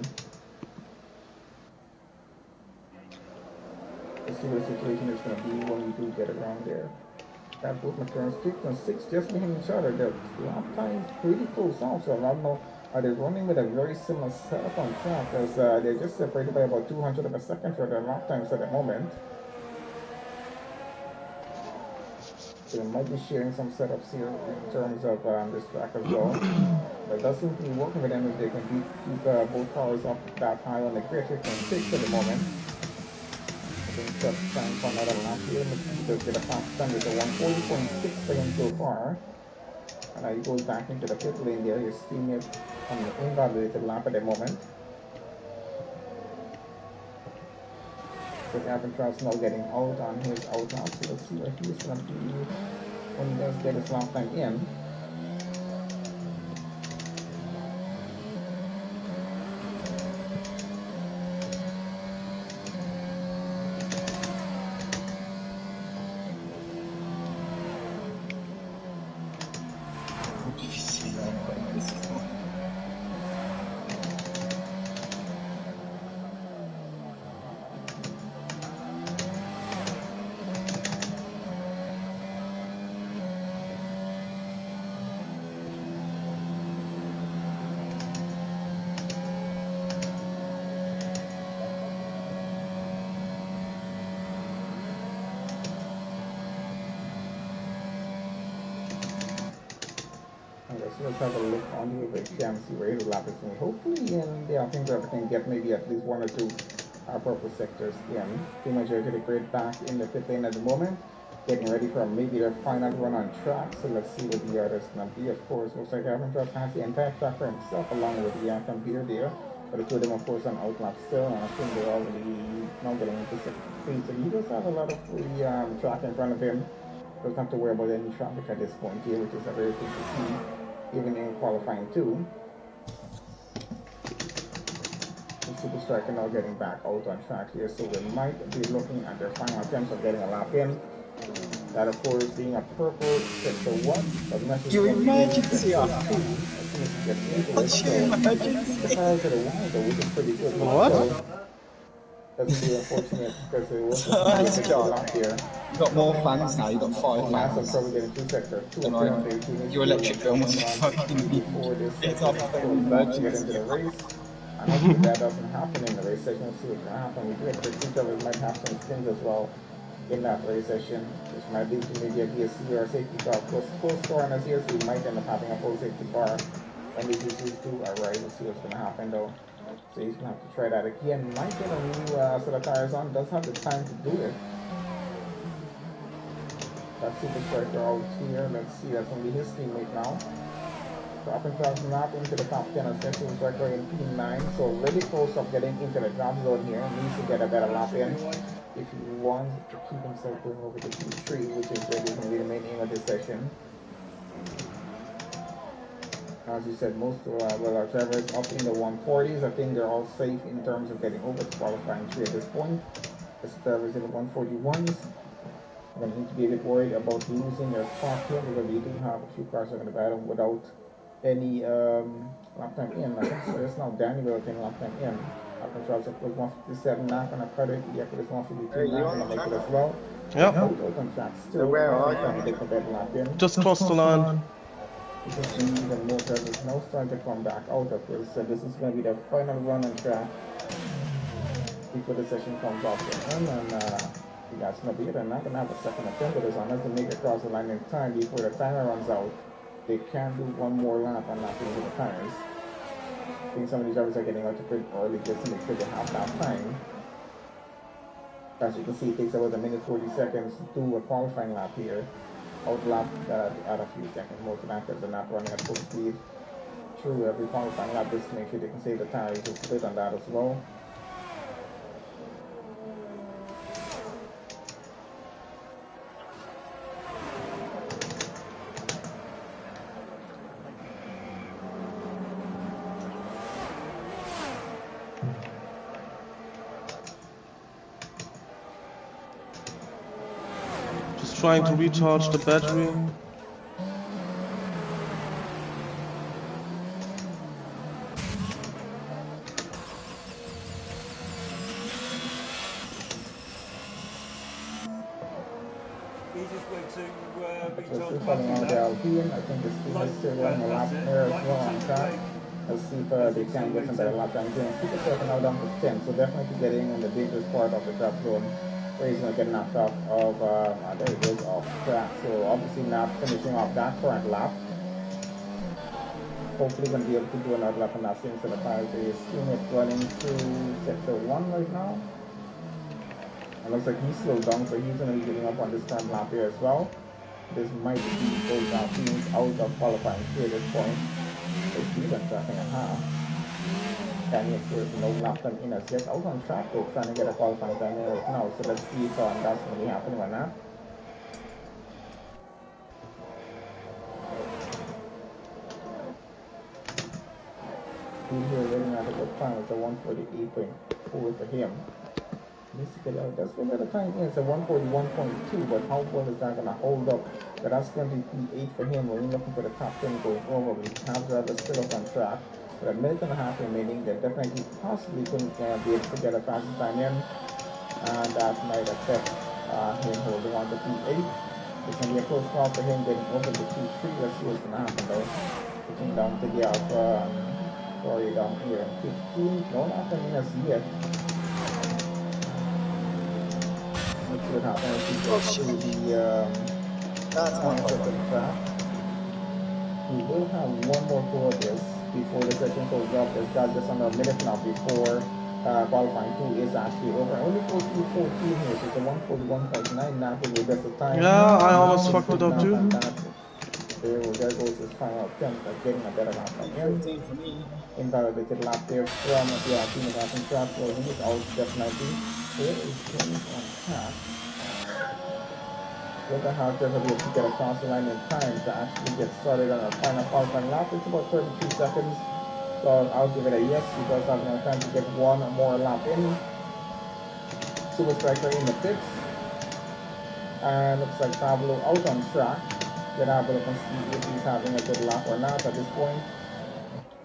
E: Let's see what the situation is going to be when we do get around there. Got both McLaren's 5th and 6th just behind each other. The lap time is pretty close now, so I don't know. Are they running with a very similar setup on track? As they're just separated by about 200 of a second for their lap times at the moment. So they might be sharing some setups here in terms of this track as well. But it does seem to be working with them if they can keep both cars up that high on the grid. 6 at the moment. I think that's time for another lap here. Let's get a fast time with the 140.6 seconds so far. And he goes back into the pit lane there. His teammate on the invalidated lap at the moment. So Alcatraz now getting out on his out lap. So let's see what he's going to do when he does get his lap time in. So let's have a look on here if we can see where his lap is going. Hopefully in the outing driver can get maybe at least 1 or 2 purple sectors in. Pretty much to the grid back in the pit lane at the moment. Getting ready for maybe their final run on track. So let's see what the others going to be. Of course, looks like Alcatraz has the entire track for himself along with the computer there. But the two of them of course on outlap still, and I think they're already now getting into second phase. So he does have a lot of free track in front of him. Doesn't have to worry about any traffic at this point here, which is a very good to see. Even in qualifying too. The Super Striker now getting back out on track here, so we might be looking at their final attempts of getting a lap in. That of course being a purple sector 1, but
A: your emergency off.
E: That's
A: your emergency.
E: the cars that are wide though, which is pretty good.
B: What?
E: So, that's really unfortunate because it was a good lap here.
A: You've got more fans now, you've got 5
E: Massive
A: fans.
E: probably getting 2 sectors. 2
A: And
E: of them,
A: your electric bill must be fucking
E: before this
A: it's off
E: get
A: emergency.
E: into the race. And hopefully that doesn't happen in the race session. We'll see what's going to happen. We do expect each other might have some spins as well in that race session, which might lead to maybe a DSC or a safety car. Of course, close score on a DSC, we might end up having a full safety car when these two arrive. We'll see what's going to happen though. So he's going to have to try that again. Might get a new set of tires on. Does have the time to do it. That Super Striker out here. Let's see, that's going to be his teammate now. So up and cross lap into the top 10 of Super Striker in P9. So really close up getting into the drop zone here. Needs to get a better lap in if he wants to keep himself going over to P3, which is really going to be the main aim of this session. As you said, most of our drivers up in the 140s. I think they're all safe in terms of getting over to qualifying 3 at this point. The drivers in the 141s. They need to be a bit worried about losing their spot here because we do have a few cars that are going to battle without any lap time in. I think so there's now Daniel getting lap time in. Alcatraz of course 157 not going to cut it. Yeah, there's 152 not going to make it as well.
B: Yep.
E: Out on track still.
A: Where are
E: you? They can lap in.
B: Just crossed the line.
E: Even more drivers now starting to come back out of this. So this is going to be the final run on track before the session comes off to him. And you guys know they're not going to have a second attempt at this unless they make it across the line in time before the timer runs out. They can do one more lap on lapping into the tires. I think some of these drivers are getting out to pretty early just to make sure they have that time. As you can see, it takes about 1 minute 40 seconds to do a qualifying lap here. Outlap at a few seconds more to that because they're not running at full speed through every qualifying lap just to make sure they can save the tires a split on that as well.
B: trying to recharge the battery.
E: So still following out the Alpine. I think the team is still running a lap there as well on track. Let's see if they can get some better lap times in. Keep yourself now down to 10, so definitely getting in the dangerous part of the drop zone where he's going to get knocked off of, there he goes, off track. So obviously not finishing off that current lap. Hopefully going to be able to do another lap on that same set of tires. His teammate running through sector 1 right now. It looks like he's slowed down, so he's going to be giving up on this current lap here as well. This might be those teams out of qualifying here at this point. It's even tracking a half. Can you see no lap time in as yet? Out on track, they're trying to get a qualifying time in right now. So let's see if that's going to be happening or not. He's here waiting at a good time. It's a 148.4 for him. That's a better time. It's a 141.2, but how well is that going to hold up? But that's going to be 8 for him. We're looking for the top 10 going over. We have drivers still up on track. With a minute and a half remaining, they definitely possibly couldn't be able to get a fastest time in. And that might affect him holding on to P8. It's going to be a close call for him getting over the P3. Let's see what's going to happen though. Looking down to the Alpha. Sorry, down here in 15. No nothing in as yet. Let's see what happens. We go through the track. We will have one more tour of this before the session goes up. There's got just under a minute now before qualifying 2 is actually over. Only goes through 14 here, so it's a 141.9. Not really the best of time.
B: Yeah, I almost fucked it up too.
E: There goes his final attempt at getting a better lap again. Invalidated lap there from the team of Racing Track, so he is out definitely. Here is James on track. Look at how they're able to get across the line in time to actually get started on a final qualifying lap. It's about 32 seconds, so I'll give it a yes. He does have enough time to get one more lap in. Super Striker in the pits. And looks like Pablo out on track. Then have a look and see if he's having a good lap or not at this point.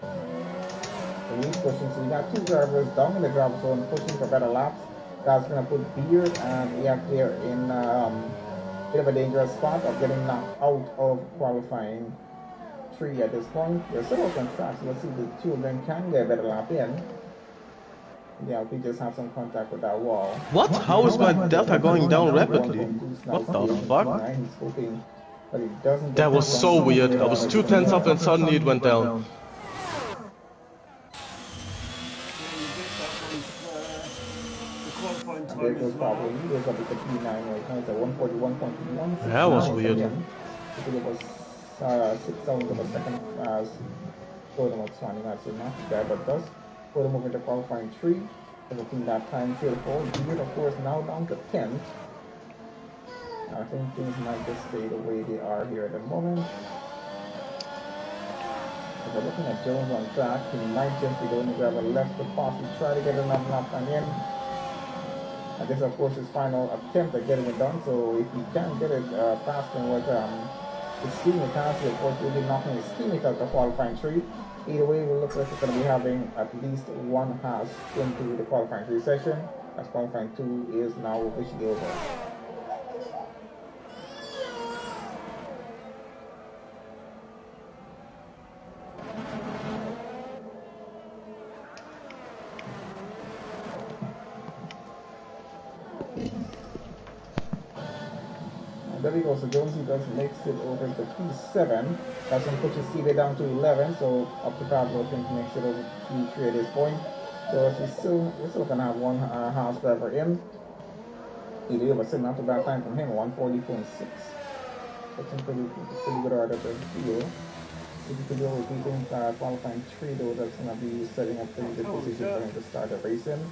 E: So he's pushing, so we got two drivers down in the drop zone pushing for better laps. That's going to put Beard and Yak there in a bit of a dangerous spot of getting knocked out of qualifying 3 at this point. They're still out on track, so let's see if the two of them can get a better lap in. Yeah, we just have some contact with that wall.
B: What? How is my delta going down rapidly? What the fuck?
E: He's hoping that he doesn't.
B: That was so weird. I was 2 tenths up and suddenly it went down.
E: There goes Pablo. He goes up to P9 right now. It's a 141.1.
B: That was weird.
E: I think it was 6,000 of a second. Showed him outstanding. I'd say not too bad, but does put him over to qualifying 3. As a team that time should fall. Beard, of course, now down to 10th. I think things might just stay the way they are here at the moment. If we're looking at Jones on track, he might just be the only driver left to possibly try to get enough lap time in. And this, of course, is his final attempt at getting it done. So if he can get it faster than what his teammate has, of course, we'll be knocking his teammate out of qualifying 3. Either way, we'll look like we're going to be having at least one Haas into the qualifying 3 session, as qualifying 2 is now officially over. There we go, so Jonesy does makes it over to P7. That's going to push his CV down to 11, so up to Pablo can makes it over to P3 at this point. So we're still going to have one Haas driver in. He did have a not too bad time from him, 140.6. That's some pretty good order for the field. If you could go with beating qualifying 3 though, that's going to be setting up pretty good position for him to start the racing.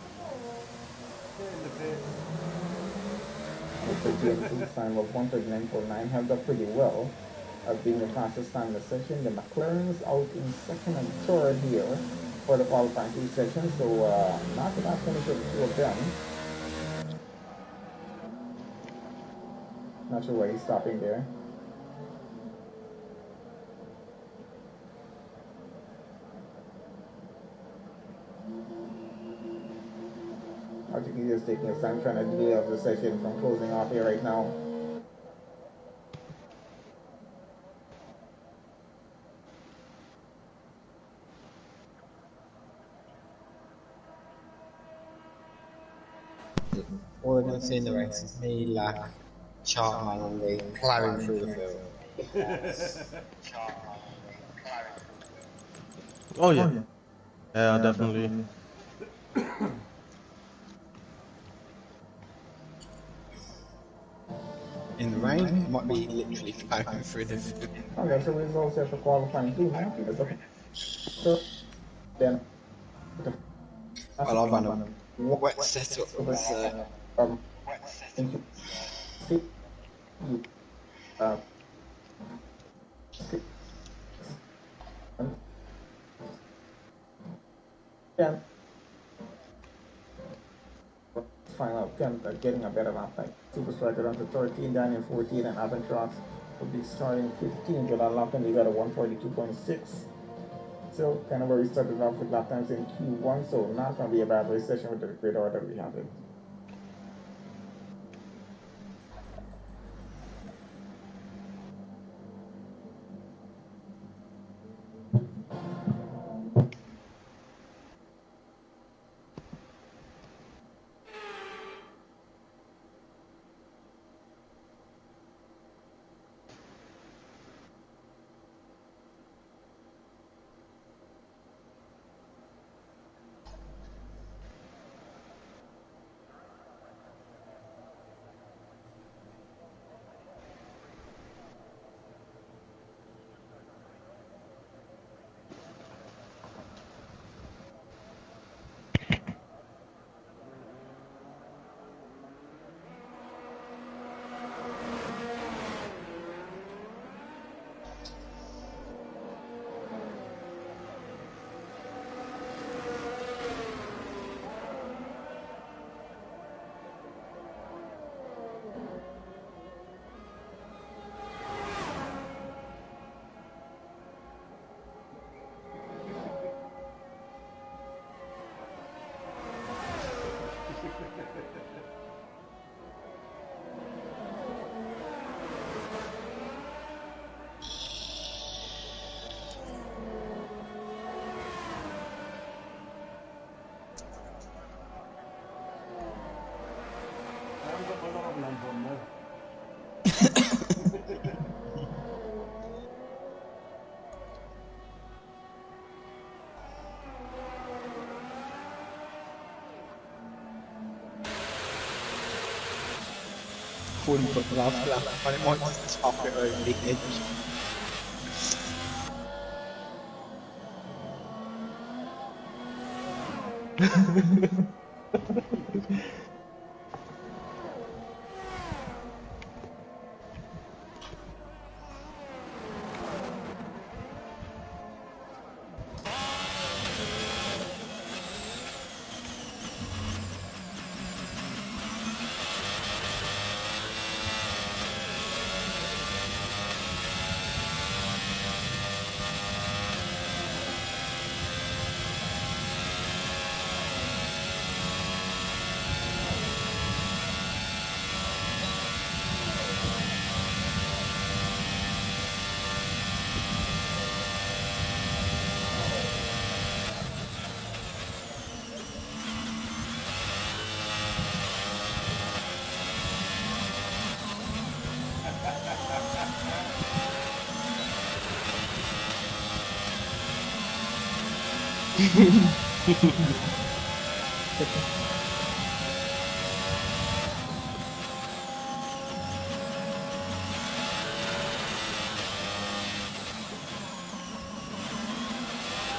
E: Looks like he has a time of 139.9, held up pretty well as being the fastest time in the session. The McLaren's out in 2nd and 3rd here for the qualifying 2 sessions, so not the last finish of the 2 of them. Not sure why he's stopping there. I think he's just taking his time trying to delay up the session from closing off here right now.
A: All they're going to see in the race is me, Lack, Chartman and Lee ploughing through the field.
B: Oh yeah. Yeah, definitely.
A: In the rain, might be literally ploughing through the field.
E: Okay, so results here for qualifying 2. I think it's a then
A: Well, I ran a wet setup was
E: into uh, yeah, final attempt at getting a better lap time. Super Striker down to 13, Daniel 14, and Aventrox will be starting 15 with a lap and they got a 142.6. So kind of where we started off with lap times in Q1, so not going to be a bad race session with the great order we have it.
A: Wouldn't put the last lap on it, might just top it over the edge.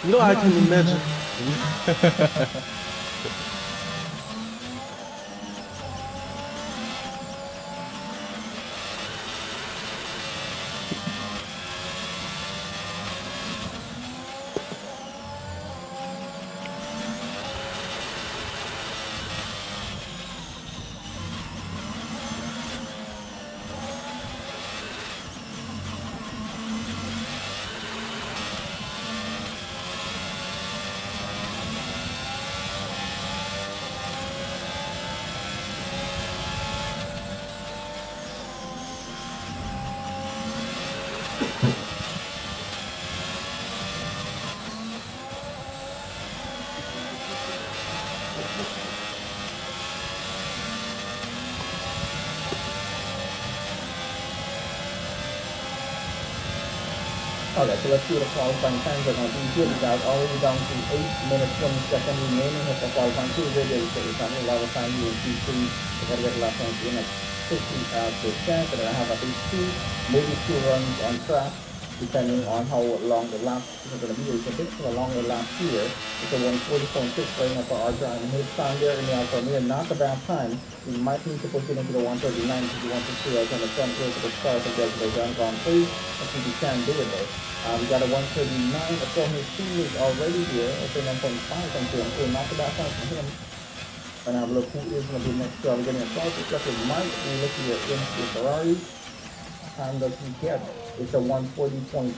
B: You know, I can imagine.
E: Alright, so let's see what the qualifying times are going to be here. We got already down to 8 minutes 20 seconds remaining here for qualifying. Two videos, so it's not a lot of time here in Q3. We're going to get a lap times in as quickly as they can. So then I have at least two, maybe two runs on track, depending on how long the lap is going to be. It's a bit of a longer lap here. It's a 140.6 right now for our drive. And his time there in the Alfa Romeo, not a bad time. We might need to push it into the 139 if you want to see us on the front row for the start of the Azerbaijan Grand Prix. I think we can do it though. We got a 139. I saw his teammate already here. I think 1.5 from him. So not a bad time for him. And have a look who is going to be next to our getting a start. It's like it might be looking at the Ferrari. Time does he get? It's a 140.2, 4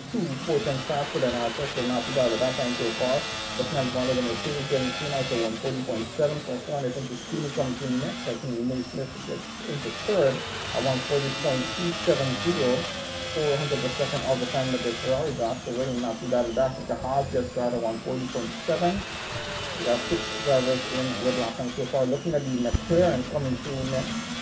E: times faster than our Tesla, not too bad at that time so far. But now one of the Mercedes getting seen out to 140.7 for one. I think the team is coming to next. I think May Smith gets into third at 140.270, 400 per second of the time that the Ferrari got. So really not too bad at that. The Haas just got a 140.7. We got 6 drivers in with lap time so far. Looking at the McLaren coming through next.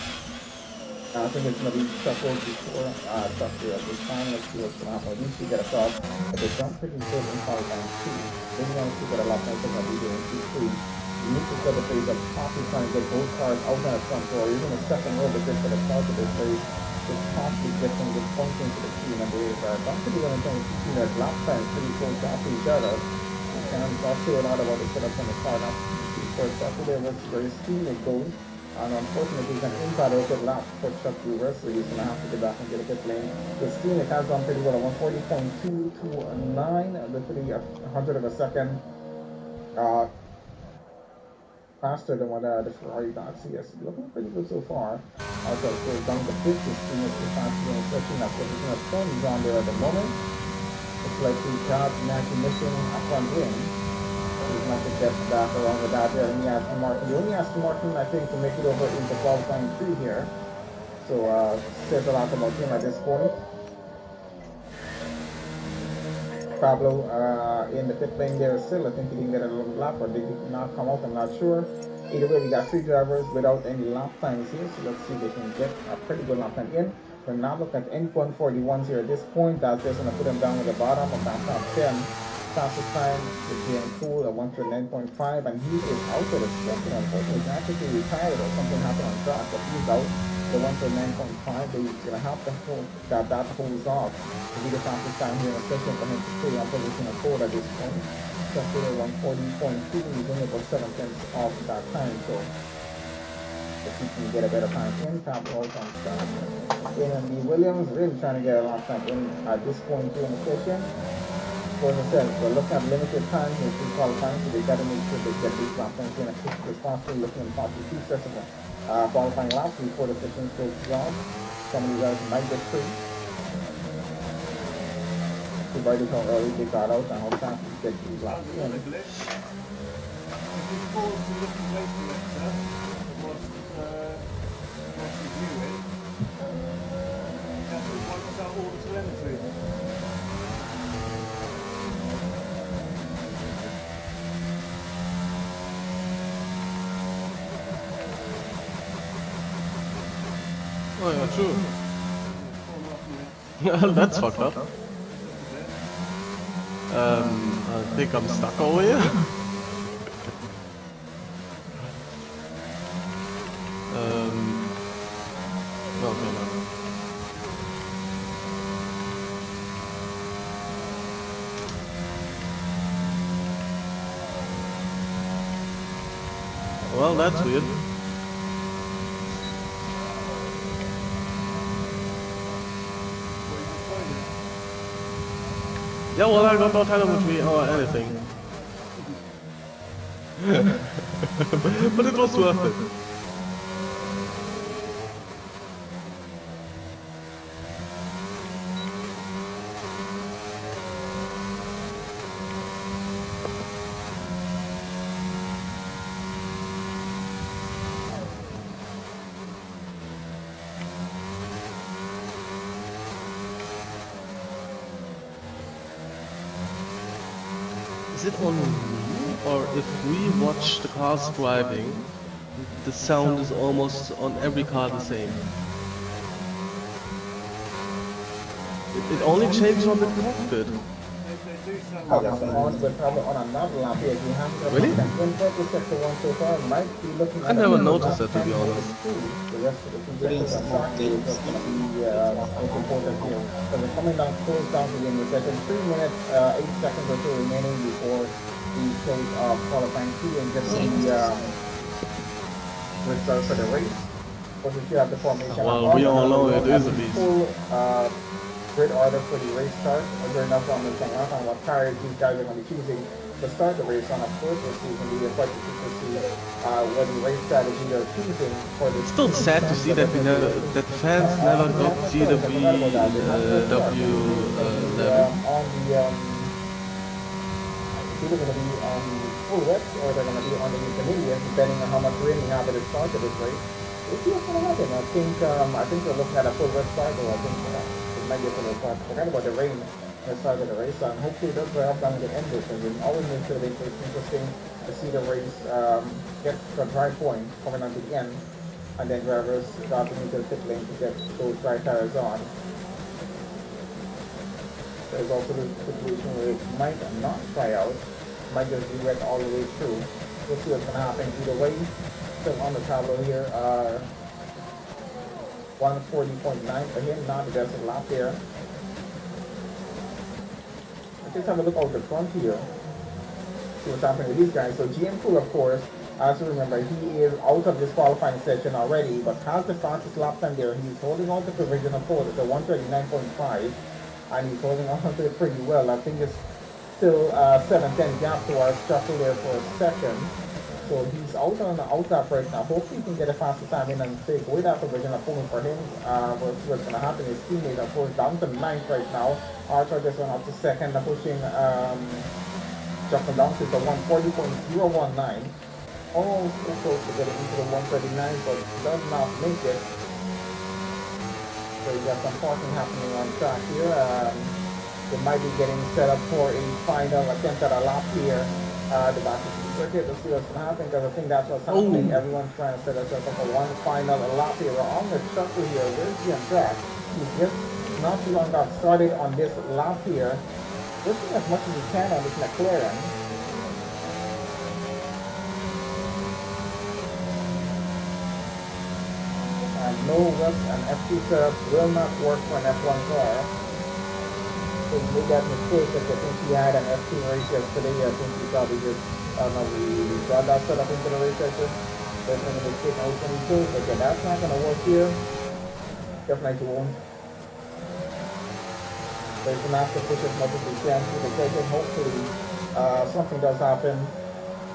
E: I think it's going to be shuffled before Chapter at this time. Let's see what's going to happen. At least we get a start. But they jump pretty good in qualifying 2. Then we want to get a lot more things that we do in Q3. You need to set the phase up possibly trying to get both cars out on the front row. Even the second row, but just for the start of this race, just possibly get some good function to the team. And they are actually going to see that lap time pretty close to each other. And I'll show a lot about the setup on the start. First Saturday was very steamy goes. And unfortunately, he's an invalid lap for Chuck Rivers, so he's going to have to get back and get a pit lane. The steam, it has gone pretty well at 140.229, literally a 100 of a second faster than what the Ferrari got. So yes, looking pretty good so far. Also, so down the pitch, the steam is the fastest, especially in that position of Tony's on there at the moment. It's like he got Maggie missing a front wing. He's not to get back along with that there. And he asked Martin. The only Aston Martin, I think, to make it over into qualifying 3 here. So, says a lot about him at this point. Pablo in the pit lane there still. I think he didn't get a little lap, or did he not come out? I'm not sure. Either way, we got 3 drivers without any lap times here. So let's see if they can get a pretty good lap time in. We're not looking at any 141s here at this point. That's just going to put them down at the bottom of that top 10. Fastest time is being cool at 139.5, and he is out of the second. Unfortunately, he's actually retired or something happened on track, but he's out. The 139.5, but he's going to have to hold that holds off to be the fastest time here, especially for him to stay on position of 4 at this point. Just at 140.2, he's only about 7 tenths off that time, so if he can get a better time in, top out on track. And Williams really trying to get a lot of time in at this point here in the session. So as I said, we're looking at limited time here to qualifying, so they got to make sure they get these lap times in as quickly as possible. Looking at possibly 2 sets of qualifying laps before the session goes off. Some of you guys might get free. Provided how early they got out and how fast we get these laps in.
B: Oh yeah, true. That's fucked up. I think I'm stuck over here. Okay, no. Well, that's weird. Yeah, well, I got no telemetry or anything. But it was worth it. Is it only me, or if we watch the cars driving, the sound is almost on every car the same? It only changes on the cockpit.
E: Yes, on, but probably on another lap here. If you haven't got
B: Really?
E: in purple sector 1 so far, might be looking
B: I
E: at a
B: never
E: lap
B: noticed that, to
E: 10
B: be
E: over
B: honest.
E: 2. The rest of the two
A: Putting
E: sectors are
A: some more
E: starting is
A: dips.
E: what's going to be most important here. So we're coming down close down to the end of the session. 3 minutes, 8 seconds or so remaining before the close of qualifying 2 and just the restart for the race. But we should have the formation
B: Well,
E: up
B: we
E: and
B: all know
E: running
B: it
E: and
B: is a
E: the
B: beast.
E: full grid order for the race start. We're enough formation up and what tires these guys are going to be choosing to start the race on. Of course, we'll see when we quite to see what the race strategy they're choosing for this
B: Still sad to see that we never, that fans never got to see the VW level.
E: on the it's either going to be on the full wets or they're going to be on the intermediate, depending on how much rain we have at the start of this race. We'll see what's going to happen. I think we're looking at a full wet start, or I think it might be a full wet start. Forget about the rain at the start of the race, and hopefully it does wear up down the end of it. And we always make sure that it's interesting to see the race get to a dry point coming on to the end, and then drivers dropping into the pit lane to get those dry tires on. There's also the situation where it might not try out, might just be wet all the way through. We'll see what's going to happen either way. Still on the tableau here, 140.9 for him, not the best lap there. Let's just have a look out the front here, see what's happening with these guys. So GM Cool, of course, as you remember, he is out of this qualifying session already, but has the fastest lap time there. He's holding on to provisional pole at the 139.5. And he's holding on to it pretty well. I think it's still 7-10 gap to our Shuffle there for a second. So he's out on the out lap right now. Hopefully he can get a faster time in and take away that provision of pulling for him. We'll see what's going to happen. His teammate, of course, down to 9th right now. Archer just went up to 2nd, pushing Shuffle down to the 140.019. Almost so close to getting into the 139, but does not make it. So you got some parking happening on track here. They might be getting set up for a final attempt at a lap here. The back of the circuit. Let's see what's going to happen, because I think that's what's happening. Everyone's trying to set us up for one final lap here. We're on the Shuffle here. Where's he on track? He's just not too long got started on this lap here. Pushing as much as he can on this McLaren. No rust and F2 setup will not work for an F1 car. So he made that mistake because I think he had an F2 race yesterday. I think he probably just, we brought that setup into the race session. There's a mistake on 22, but yeah, that's not going to work here. Definitely won't. So he's going to have to push as much as he can through the session. Hopefully, something does happen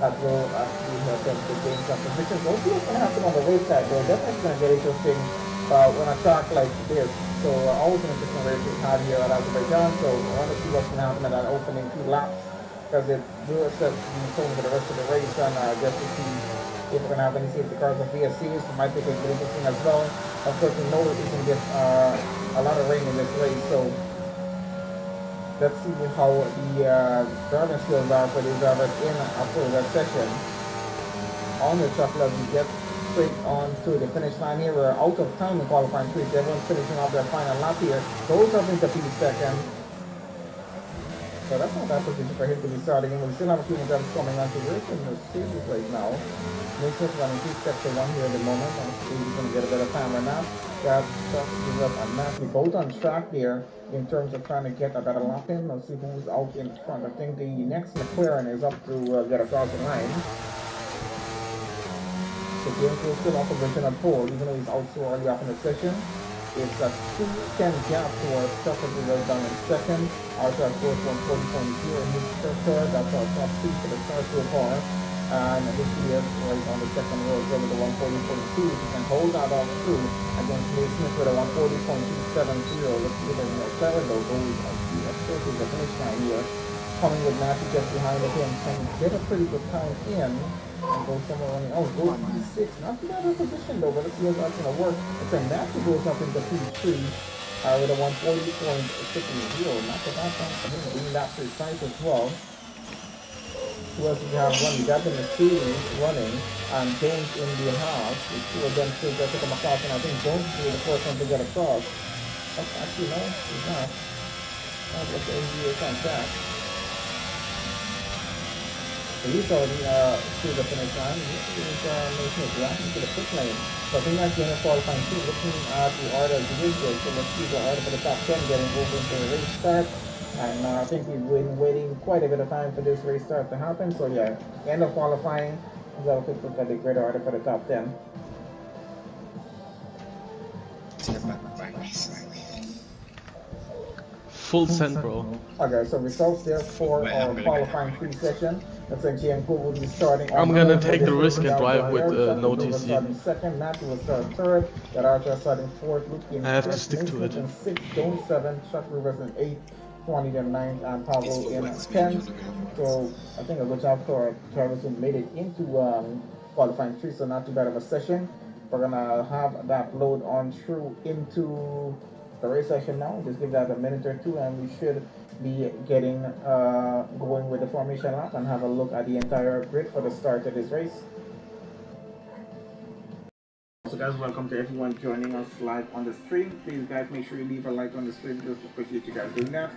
E: that will actually help them to gain some positions. We'll see what's going to happen on the race side. They're definitely going to get interesting when a track like this. So always an interesting race we've had here at Azerbaijan. So I want to see what's going to happen in that opening 2 laps, because it will set the tone for the rest of the race, and just to see if we're going to have any safety cars or VSCs. It might be pretty interesting as well. Of course, we know it's going to get a lot of rain in this race, so let's see how the driving skills are for the drivers in a full wet session. On the Shuffle, as we get straight on to the finish line here, we're out of time in qualifying 3. Everyone's finishing off their final lap here. Goes up into P2nd. So that's not bad position for him to be starting in. We still have a few more drivers coming on to race in the series right now. Mason's running P2 1 here at the moment. I'm sure he's going to get a better time right now. That gives up a massive both on track there in terms of trying to get a better lap in. Let's see who's out in front. I think the next McLaren is up to get across the line. So James will still off a provisional pole, even though he's out so early off in the session. It's a 2-10 gap towards Shuffle right down in 2nd. Archer of course 140.0 in his third. That's our top 2 for the start so far. And this is right on the 2nd row over the 140.2. You can hold that off through against May Smith with a 140.270. Let's see if McLaren though goes up to the finish line here. Coming with Matthew just behind him, can get a pretty good time in and go somewhere running. Oh, goes P6. Not too bad of a position though, but let's see how that's going to work. It's a Matthew goes up into P3 with a 140.60. Not the bad time for him, being that precise as well. Who else do we have running? We got the Mercedes running, and Jones in the house. The 2 of them still got to come across, and I think Jones is the first one to get across. Actually, no, he's not. That's what the NGA on track. So he's already through the finish line. He's making it right into the pit lane. So I think that's the end of qualifying two. Looking at the order of the video, so let's see the order for the top 10 getting over into the race start. And I think we've been waiting quite a bit of time for this race start to happen. So yeah, end of qualifying. Let's have a quick look at the grid order for the top 10.
B: Full send, bro.
E: Okay, so results there for our qualifying free session. Looks like GM Cool will be starting on
B: I'm gonna take the risk and drive with no TC.
E: starting second, Matthew will start third, Garacha starting fourth, Luke in
B: I have to
E: fifth,
B: stick to
E: Nathan
B: it.
E: in sixth, Jones 7th, Chuck Rivers in 8th, 20 in 9th, and Pablo in 10th. So I think a good job for drivers who made it into qualifying 3, so not too bad of a session. We're gonna have that load on through into the race session now. Just give that a minute or two and we should be getting going with the formation lap and have a look at the entire grid for the start of this race. So guys, welcome to everyone joining us live on the stream. Please guys, make sure you leave a like on the stream. Just appreciate you guys doing that.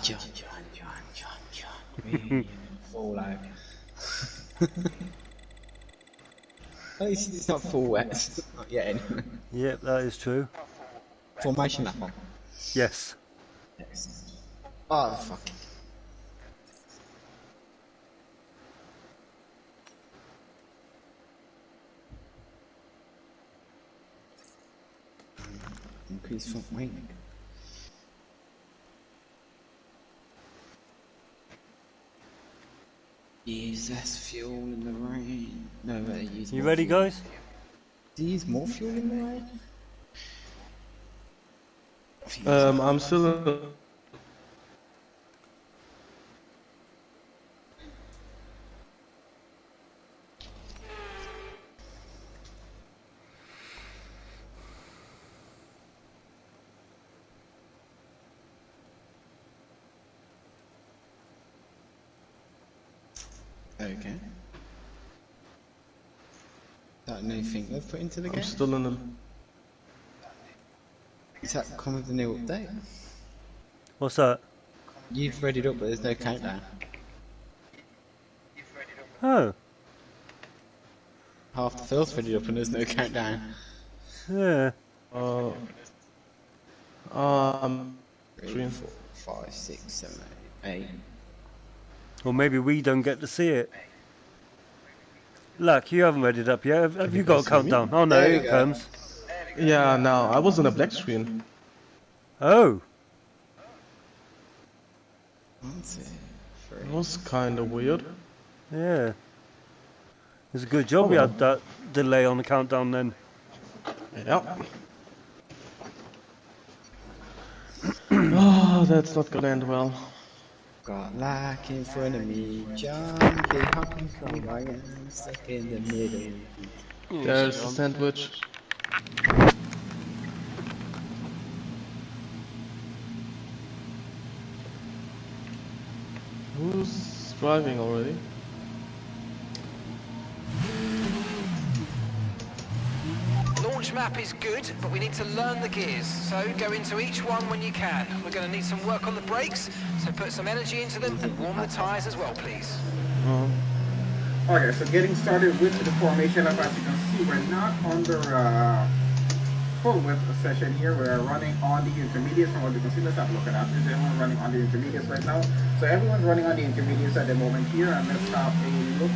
A: John. Really full out. At least it's not full wet. Not yet anyway.
F: Yep, that is true.
A: Formation lap on.
F: Yes.
A: Excellent. Oh fuck. Increase front wing. Use less fuel in the rain. No, use
F: You
A: more
F: ready,
A: fuel.
F: guys?
A: Do you use more fuel in the rain?
B: I'm still.
A: Okay. That new thing they've put into the game?
B: I'm still in the.
A: Is that come with the new update?
F: What's that?
A: You've read it up, but there's no countdown.
F: Oh,
A: Half the field's read it up and there's no countdown.
F: yeah.
A: Three, 4, 5, 6, 7, 8.
F: Or maybe we don't get to see it. Luck, you haven't read it up yet. Have you got a countdown? Oh no,
A: There you
F: here it
A: go.
F: comes.
B: Yeah, now I was on a black screen.
F: Oh,
A: 1, 2, 3.
B: It was kind of weird.
F: yeah. It's a good job we had that delay on the countdown then.
B: Yeah. Oh, that's not gonna end well.
A: Got lack in front of me, jumpy, hopping from wagon, stuck in the middle.
B: There's the sandwich. Who's driving already?
D: Launch map is good, but we need to learn the gears. So go into each one when you can. We're going to need some work on the brakes, so put some energy into them and warm the tyres as well, please.
E: Okay, so getting started with the formation lap, as you can see, we're not under full whip session here. We're running on the intermediates from what you can see. Let's have a look at that. Is everyone running on the intermediates right now? So everyone's running on the intermediates at the moment here, and let's have a look.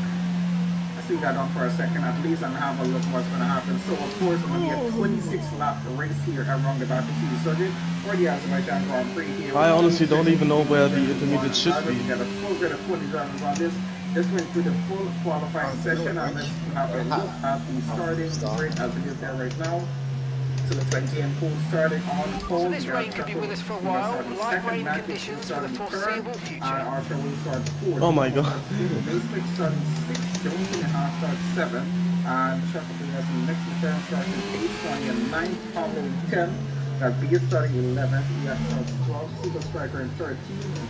E: See that on for a second at least and have a look what's going to happen. So of course it's going to be a 26 lap race here around the Baku City circuit for the Azerbaijan Grand Prix here.
B: I honestly don't even know where the intermediate should be.
E: We got a full grid of 20 drivers on this. Just went through the full qualifying session and let's have a look at the starting grid as it is there right now. So looks like GM Pool starting on pole.
D: So this rain could be with us for a while. Light rain conditions for the foreseeable future.
B: Oh my god.
E: Basic starting 6, Jones in half starts 7, and Chuck has the next turn starting 8, 20 and 9, Pablo in 10, Got Biggest starting 11th, EXL's 12, Super Striker in 13,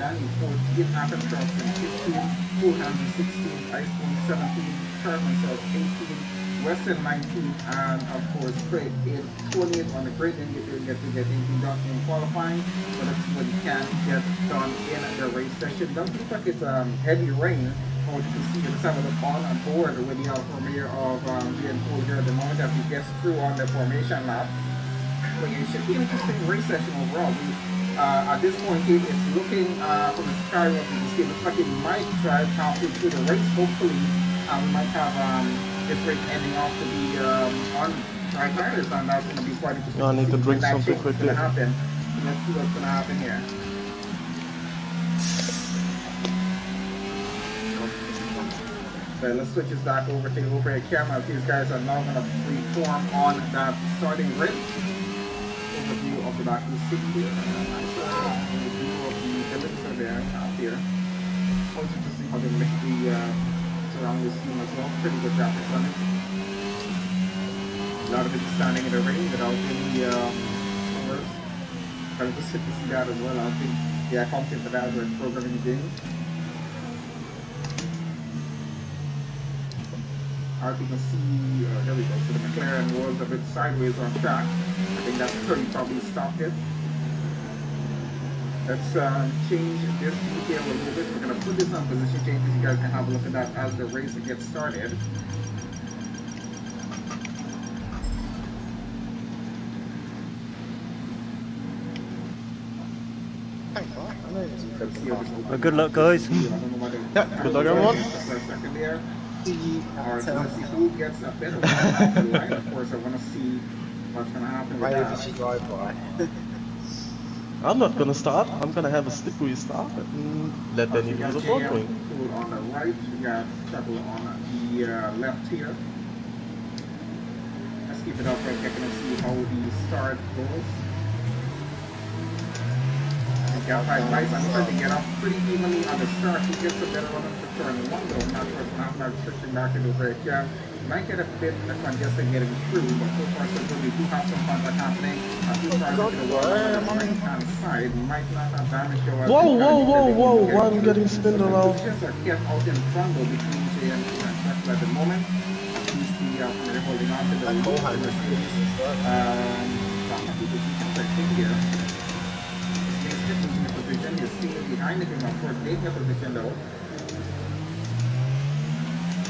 E: Danny 14, Atom Trucks in 15, Cool Hands in 16, Iceborne 17, Sharpman South 18, Western 19, and of course Craig in 20th on the great indicator get 18 done in qualifying, but let's see what he can get done in the race session. Doesn't look like it's heavy rain. From what you can see, let's have a look on board with the Alfa Romeo of Ian Cole here at the moment as he gets through on the formation lap. But it should be an interesting race session overall. At this point, it's looking from the sky of the see, it looks like it might drive halfway through the race. Hopefully, we might have this race ending off to be on dry tires, and that's going to be quite interesting.
B: I need to drink
E: when that
B: something
E: change is
B: quickly.
E: going to happen. So let's see what's going to happen here. So let's switch this back over to the overhead camera. These guys are now going to reform on that starting grid. Overview of the back of the city here. Nice view of the buildings are there out here. Also to see how they make the surrounding scene as well. Pretty good graphics on it. A lot of it standing in the rain without any covers. Kind of just sit to see that as well. I think they are accounting for that when programming the game. As you can see, there we go. So the McLaren was a bit sideways on track. I think that's where he probably stopped it. Let's change this detail a little bit. We're going to put this on position changes. You guys can have a look at that as the race gets started.
F: Good luck, guys.
B: Yeah, good luck, everyone.
E: Alright, so let's see who gets a better line. Of course, I want to see what's going to happen with that.
A: She drive by.
B: I'm not gonna start. I'm gonna have a slippery start and let Danny do the following.
E: Cool on the right, we got Trouble on the left here. Let's keep it up right here and see how the start goes. Got 5 lights. I'm trying to get off pretty evenly on the start. He gets a better run up to turn 1 though. Not sure if I'm not switching back into the yeah. Might get a bit of congestion getting through, but so far so good. We do have some contact happening. A few cars into the wall on the right hand side. Might not have damage to us.
B: Whoa, why I'm getting spinned around?
E: Positions are kept out in front though between J and Tesla at the moment. At least they're holding on to the Mercedes. Here. Losing the position, you're still behind him, of course, taking a position though.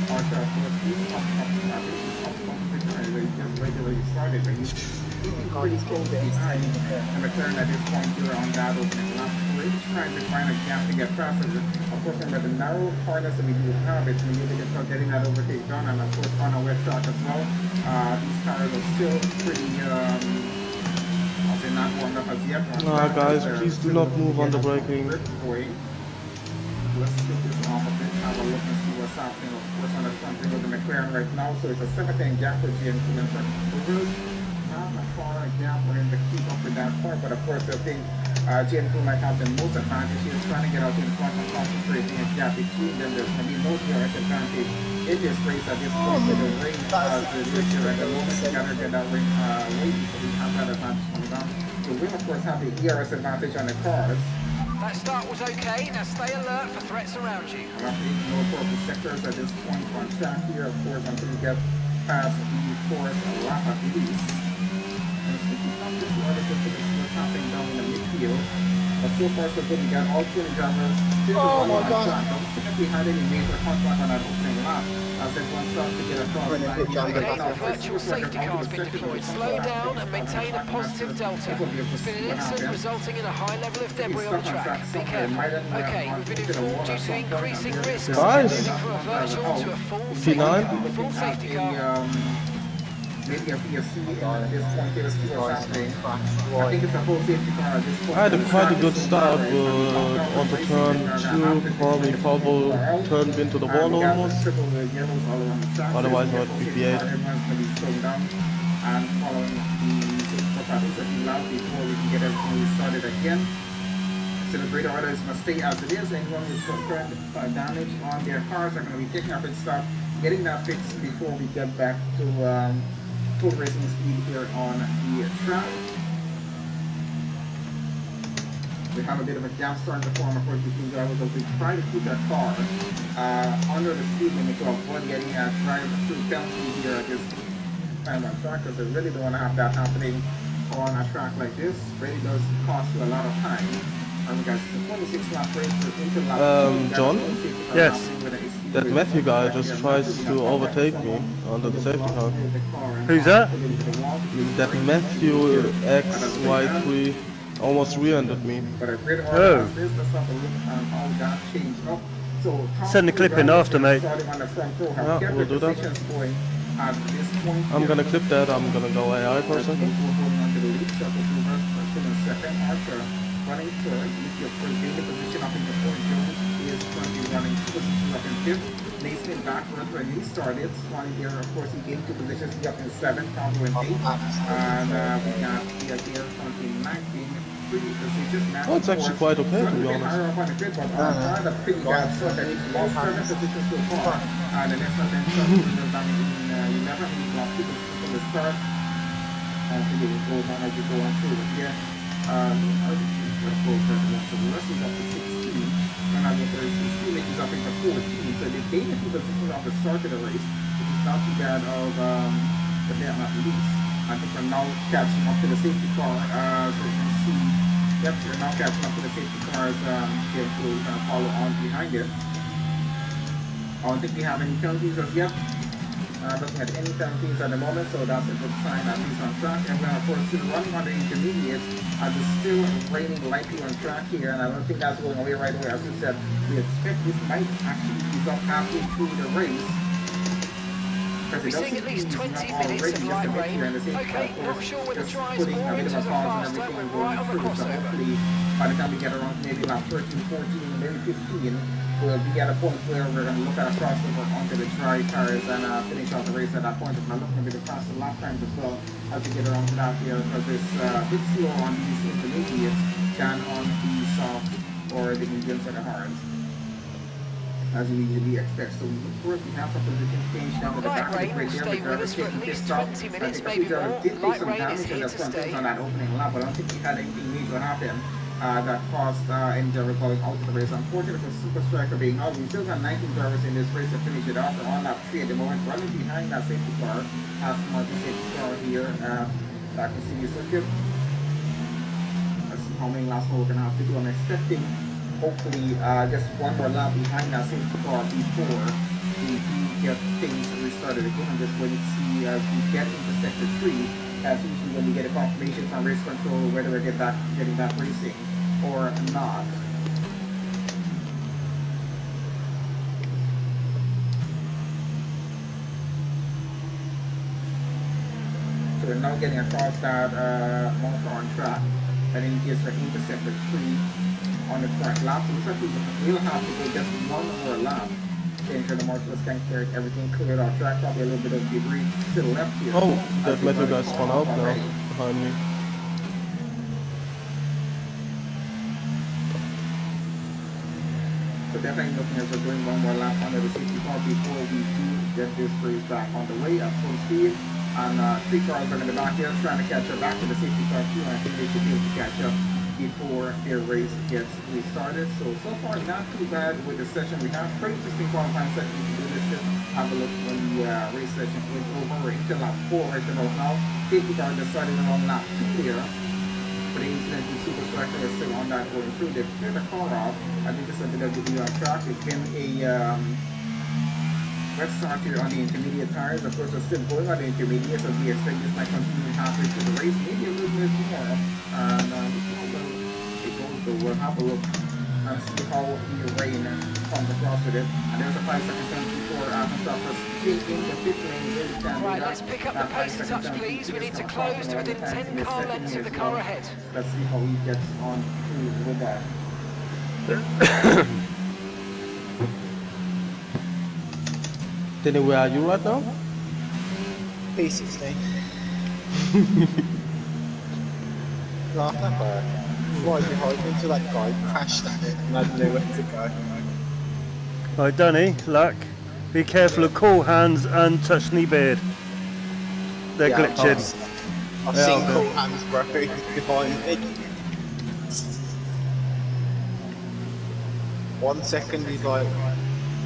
E: Also, of course, he's up competition, he just regularly started, but he's pretty close behind the McLaren at this point here on that opening lap. We're just trying to find a gap to get past it. Of course, remember the narrow corners that we do have, it's when you can start getting that overtake done, and of course on a wet track as well. These cars are still pretty they're not warmed up as yet.
B: Guys, please do not move on the braking.
E: Let's take this off a bit, have a look and see what's happening. Of course, on the front end of the McLaren right now, so it's a 7-10 gap for GM to enter. We're not a far gap, we're in the keep up with that part, but of course, I think GM might have the most advantage. He's trying to get out in front and concentrating a gap between them. There's going to be no direct advantage in this race at this point. So the rain the issue at the moment, you got to get that rain away because we have that advantage coming down. So we, of course, have the ERS advantage on the cars.
D: That start was okay. Now stay alert for threats around you.
E: No purple sectors at this point on track here, of course, until we get past the fourth lap at least. And it's not just the other just what's happening down in the midfield. But so far so good. We got all 20 drivers still on track. Don't think we had any major contact on that opening lap. As everyone starts to get across the line.
D: Okay, the virtual safety car's been deployed. Slow down and maintain a positive delta. There's been an incident resulting in a high level of debris on the track. Be careful. Okay, we've been informed due to increasing risks.
B: Guys.
D: Moving from a virtual to a full safety car.
E: Maybe a PFC at this point here to see what's happening. I think it's a full safety car at this point.
B: I had quite a good start on the turn 2, probably foul turned into the wall almost. Otherwise I would be V8.
E: Everyone's going to be slowing down and following the patterns that we allow before we can get everything restarted again. So the grid order is going to stay as it is. Anyone who's concerned by damage on their cars are going to be taking up and stop, getting that fixed before we get back to full racing speed here on the track. we have a bit of a gap starting to form, of course, between drivers as we try to keep that car under the speed limit to avoid getting a driver through penalty here at this time on track, because I really don't want to have that happening on a track like this. Really does cost you a lot of time. We got the 26 lap race into lap 2.
B: John?
F: Yes.
B: That Matthew guy just tries to overtake me under the safety car.
F: Who's that?
B: That Matthew XY3 almost rear-ended me.
F: Oh. Send the clip in after, mate.
B: Yeah, we'll do that. I'm gonna clip that, I'm gonna go AI for a second.
E: Running third, with your first data position up in the fourth. Jones is currently running 2 positions up in fifth. Nathan backwards when he started. Swanee here, of course, he gained 2 positions. He up in 7th, Pablo in 8th. And we got the here currently 19. 3 positions.
B: Oh, it's actually quite okay, to be honest.
E: Higher up on the grid, but on the pretty bad so that he's lost 7 positions so far. And the next one then is down in 11. He's lost 2 positions from the start. I think it goes on as you go on through. But yeah, so the rest is up to 16, and as there is Felix is up into 14, so they gained a few positions off the start of the race, which is not too bad of, but they are not least. I think we're now catching up to the safety car, so you can see, yep, they're now catching up to the safety cars, here to kind of follow on behind it. I don't think we have any penalties as yet. Doesn't have any penalties at the moment, so that's a good sign, at least on track. And then, of course, still running on the intermediates, as it's still raining lightly on track here, and I don't think that's going away right away. As you said, we expect this might actually ease up halfway through the race.
D: We're seeing at least 20 minutes of light rain. Okay, not sure whether drives more into the faster, we're right on the crossover.
E: Hopefully, by the time we get around maybe lap 13, 14, maybe 15, we'll be at a point where we're going to look at a crossover onto the dry tires and finish off the race at that point. If I'm looking a bit faster lap times as well as we get around to that here, because it's a bit slow on these intermediates than on the soft or the mediums or the hards, as you usually expect. So of course we have some position change down to the back of the grid there.
D: Stay with us for at least 20 minutes, maybe more. Light rain is here to stay.
E: On that opening lap, but I don't think we had anything major happen that caused any driver going out of the race. Unfortunately for Super Striker being out, we still got 19 drivers in this race to finish it off. They're on lap 3 at the moment, running behind that safety car, Aston Martin safety car here back to Senior Circuit. Let's see how many laps more we're going to have to do. I'm expecting hopefully just one more lap behind that safety car before we get things restarted again. I'm just waiting to see as we get into sector 3. As usually when we get a confirmation from race control whether we're getting back racing or not. So we're now getting across that marker on track, and in case we're into sector 3 on the current lap. So looks like we'll have to go just one more lap to ensure the marshals can clear everything cleared off track. Probably a little bit of debris to the left here.
B: Oh, that metal guy's spun out now behind me.
E: So definitely looking as we're doing one more lap under the safety car before we do get this race back on the way at full speed. And 3 cars are in the back here trying to catch up back to the safety car too, and I think they should be able to catch up before their race gets restarted. So far not too bad with the session. We have pretty interesting qualifying session. You can do this, just have a look when the race session is over. We're into lap 4 right about now. Safety car just started around lap 2 here. For the incident with Super Striker is still on that going through. They've cleared the car off. I think this is a bit of a on track. It's been a wet start here on the intermediate tires. Of course, we're still going on the intermediate, so we expect this might continue halfway through the race, maybe a little bit more. And we'll have a look and see how the rain comes across with it. And there's a 5-second penalty before stoppers in the pit lane.
D: Right, let's pick up the pace a touch, please. We need to close to within 10 car lengths of the car ahead.
E: Let's see how he gets on through with that.
B: Denny, where are you right now?
A: P16. Laugh that bird. Right behind me until that guy crashed at it and I didn't know where to go.
F: Right, Danny, luck. Be careful of cool hands and touch knee beard. They're glitching.
A: I've seen cool hands broken behind me. 1 second he's like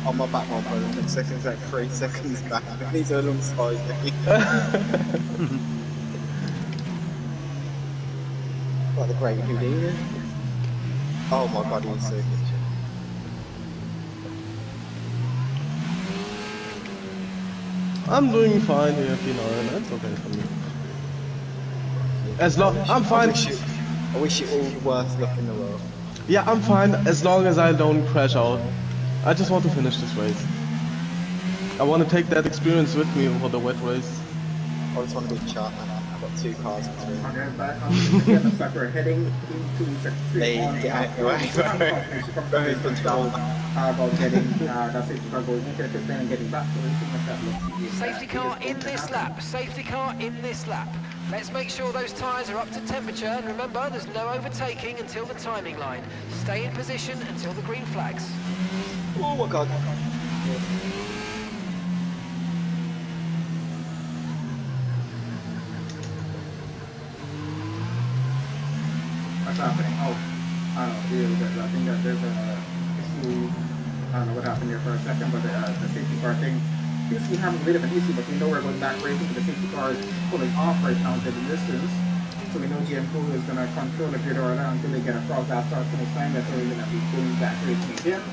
A: on my back bumper, and the second's like 3 seconds back, and he's alongside me. Like the great Houdini. Oh my god, he's so good.
B: I'm doing fine here, P9. That's okay for me. As long I'm fine.
A: I wish you all the worst luck in the world.
B: Yeah, I'm fine as long as I don't crash out. I just want to finish this race. I want to take that experience with me for the wet race.
A: I just want to be chat, man. I've got 2 cars between.
E: And back on again, looks like we're heading into sector 3.
A: They get out of the way.
E: About getting that safety car going into the pit lane and getting back to racing with that looks.
D: Safety car in this lap. Safety car in this lap. Let's make sure those tyres are up to temperature, and remember, there's no overtaking until the timing line. Stay in position until the green flags.
A: Oh my god.
E: What's happening? Oh, I don't know, really good. I think that there's a issue. I don't know what happened there for a second, but the safety car thing seems to be having a bit of an issue, but we know we're going back racing, but the safety car is pulling off right now into the distance. So we know GM Pool is going to control the grid order until they get across that start finish line. That's where we're going to be going back racing again.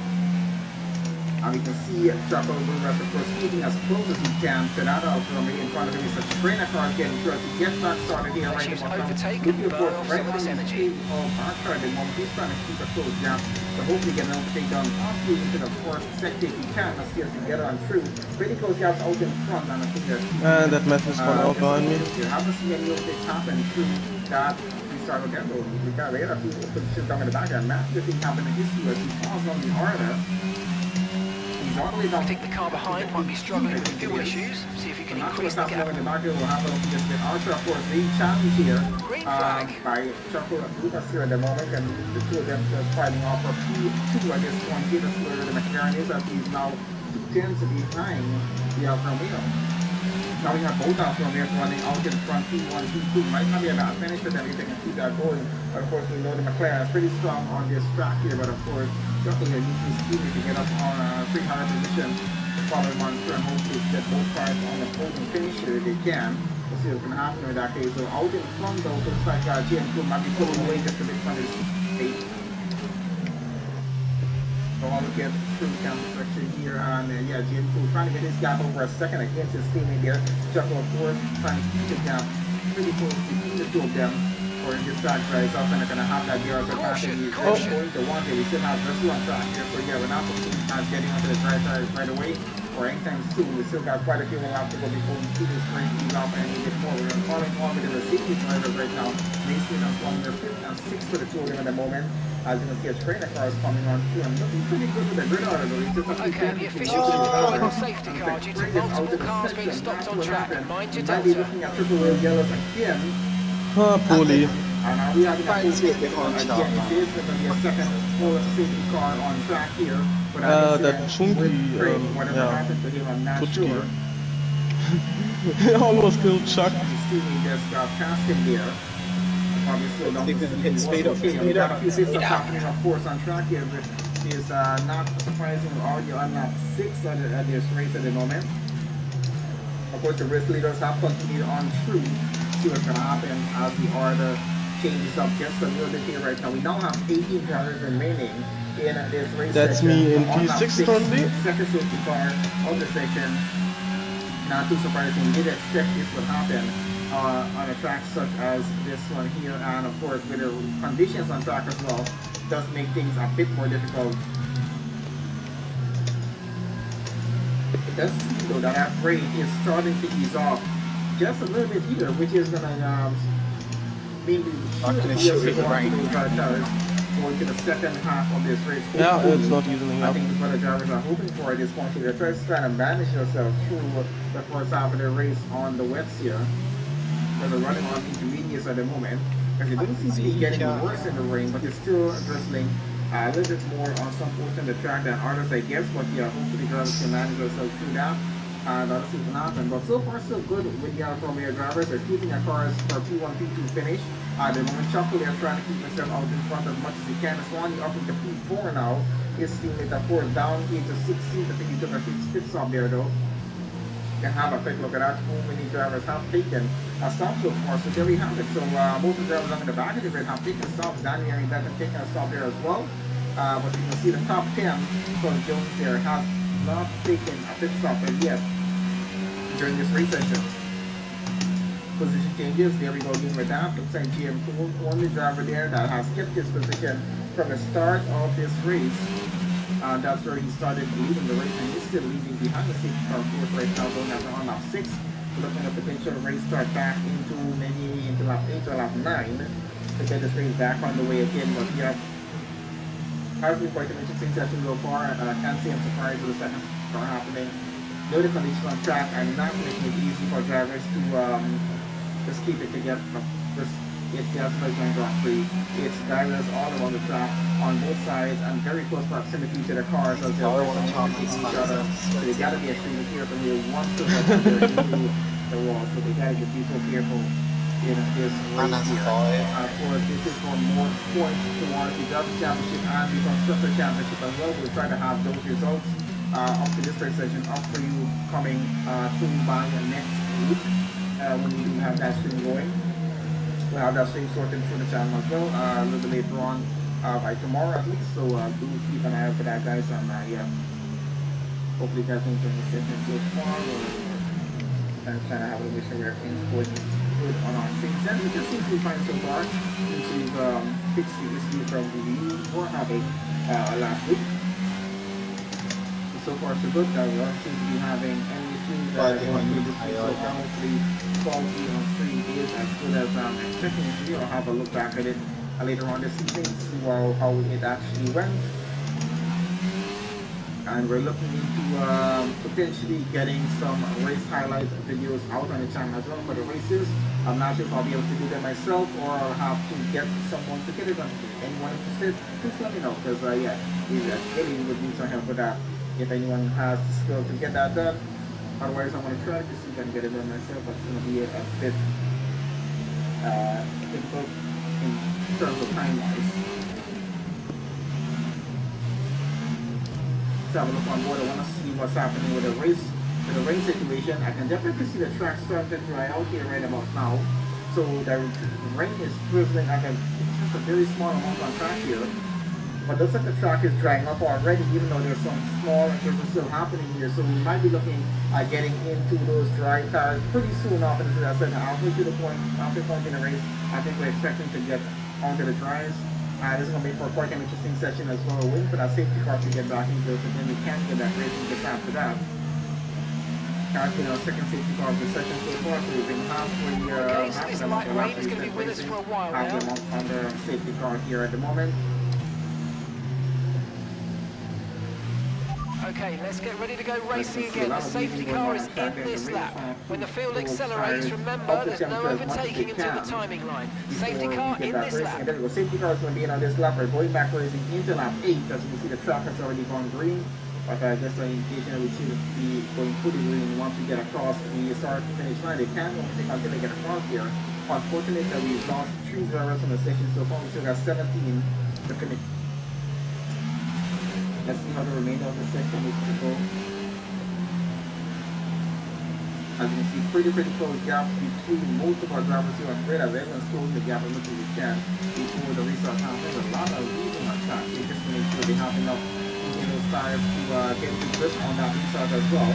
E: And we can see Chaco Burress, of course, moving as close as he can to that Alfa in front of him. It's a trainer car getting through as he gets back started here right
D: Let's
E: now.
D: overtake and burn off some of this energy.
E: Our car at the moment, he's trying to keep a close gap. So hopefully get an overtake done after into the first sector if he can. Let's see if he get on through. Pretty close gaps out in front, and I think there's
B: That mess is gone out behind me.
E: You haven't seen any overtakes happen through that. We start again though. We got a few positions down in the back and massive thing happened in history as he falls on the order.
D: I think the car behind might be struggling with fuel issues. See if you can increase the gap.
E: In the market will happen with just the Ultra Force lead challenge here.
D: Green flag.
E: By Chaco and Lucas here at the moment, and the two of them just fighting off for P2 at this point. Here is where the McLaren is, as he's now 2 tenths behind the Alfa Romeo. Now we have both Alfa Romeos running out in front, P1, P2. Might not be a bad finish for them if they can keep that going. But of course, we know the McLaren is pretty strong on this track here, but of course, Chaco here needs to speed to get up on a pretty high position to follow Monster and hopefully get both cars on the podium finish here if they can. We'll see what's going to happen in that case. So out in front though, looks like GM2 might be pulling away just a bit from his state. So I'll get through down the section here, and yeah, GM2 trying to get his gap over a second against his teammate there. Chaco, of course, trying to keep the gap pretty close between the two of them. For in this track drive, it's also not going to have that gear advantage. He's going to want it. We still have Russell on track here, so yeah, we're not getting onto the dry tires right away or anytime soon. We still got quite a few more laps to go before we see this break ease off and a bit more. We're falling on with the safety drivers right now. Mason and Swan, they're 5th and 6th for the two of them at the moment. As you can see, a trainer car is coming on through. I'm looking pretty good with the grid order though. It's just a few
D: Okay, the officials have deployed the safety car due to multiple cars being stopped on track. Mind your
E: Might be
D: delta.
E: looking at triple wheel yellows again.
B: Poorly.
E: And we are going to
A: see it behind
E: again, it is going to be a second full safety car on track here. But
B: that chunky,
E: whatever
B: yeah,
E: happened to him, I'm not
B: Tuchki.
E: sure.
B: Almost killed Chuck.
E: You see me just past him there. Obviously, don't
A: Speed up, speed
E: got
A: up.
E: a few bits of happening, of course, on track here. But is not surprising already on lap 6 at this race at the moment. Of course, the race leaders have continued on through. See what's going to happen as the order changes up just a little bit here right now. We now have 18 drivers remaining in this race.
B: That's
E: section.
B: me in
E: On lap
B: P6
E: 6,
B: currently.
E: Second safety car of the section. Not too surprising. We did expect this would happen on a track such as this one here, and of course with the conditions on track as well, does make things a bit more difficult. It does seem though that rate is starting to ease off just a little bit here, which is gonna maybe
A: shoot with the rain.
E: going to the second half of this race.
B: Yeah,
E: Hopefully,
B: it's not easing
E: I
B: up.
E: think that's what the drivers are hoping for at this point. They're trying to manage yourself through the first half of the race on the wets here. Because they're running on intermediates at the moment. Because it doesn't seem to be getting worse in the rain, but it's still drizzling a little bit more on some portion of the track than others, I guess. But yeah, hopefully drivers can manage themselves through that. And let's see what can happen. But so far, so good with the Alfa Romeo drivers. They're keeping their cars for P1, P2 finish. The moment Chaco, they're trying to keep themselves out in front as much as they can. Swanee up into P4 now. his teammate, of course, down into 16th. I think he took a pit stop there though. You can have a quick look at that. How many drivers have taken a stop so far. So there we have it. So most of the drivers on the back of the grid have taken stops. Daniel Benton taking a stop there as well. But you can see the top 10, because Jones there has not taken a pit stop as yet during this race session. Position changes, there we go again with that. Looks like GM Cool, only driver there that has kept his position from the start of this race. That's where he started leading the race, and he's still leading behind the safety car force right now, going after on lap 6. Looking at potential race start back into maybe into lap 8 or lap 9 to get this race back on the way again. But yeah, has been quite an interesting session so far. I can't say I'm surprised with the second start happening. The conditions on track are not making it easy for drivers to just keep it together. It's the Azerbaijan Grand Prix. It's drivers all around the track on both sides and very close proximity to the cars as they're racing each other. So they gotta be extremely careful here once to get into the wall. So they gotta be so careful in this race here. Of course, this is for more points towards the Driver Championship and the Constructor Championship as well. We'll try to have those results up to this race session up for you coming soon by next week when we do have that stream going. We'll have that stream sorted through the channel as well a little bit later on by tomorrow at least. So do keep an eye out for that, guys. And yeah, hopefully you guys enjoy the session so far. And trying to have a mission where everything's going good on our streams. And it just seems to be fine so far since we've fixed the issue from the review for having last week. So far so good. We don't seem to be having any issues so far. Hopefully quality on stream is as good as I'm expecting it to be. I'll have a look back at it later on this evening, see how it actually went. And we're looking into potentially getting some race highlight videos out on the channel as well for the races. I'm not sure if I'll be able to do that myself or I'll have to get someone to get it done. Anyone interested, please let me know, because yeah, really would need some help with that if anyone has the skill to get that done. Otherwise, I'm going to try to see if I can get it done myself, but it's going to be a bit difficult in terms of time-wise. Let's have a look on board. I want to see what's happening with the rain situation. I can definitely see the track starting to dry out here right about now. So the rain is drizzling. It's just a very small amount on track here. But it looks like the track is drying up already, even though there's some small drizzle still happening here. So we might be looking at getting into those dry tires pretty soon after this. As I said, halfway to the point in the race, I think we're expecting to get onto the dries. This is going to be for quite an interesting session as well. Waiting for that safety car to get back into it, and then we can get that racing just after that. Currently, our second safety car of the session so far, so we've been halfway
D: okay, so this light rain is going to be with us for a while now.
E: On the safety car here at the moment.
D: Okay, let's get ready to go racing again. The safety car is in this lap. When the field accelerates, remember there's no overtaking until the timing line. Safety car in this lap.
E: There we go. Safety car is going to be in on this lap. We're going back racing into lap 8. As you can see, the track has already gone green. But I guess the indication that we should be going fully green once we get across the start to finish line. They can't overtake until they get across here. Unfortunately, that we've lost 3 drivers from the session so far. We still got 17 to finish. Let's see how the remainder of the session is to go. As you can see, pretty close gap between most of our drivers here on grid, as everyone's closing the gap as much as we can before the restart time. There's a lot of losing on track. We just make sure they have enough in those tires to get the grip on that restart as well.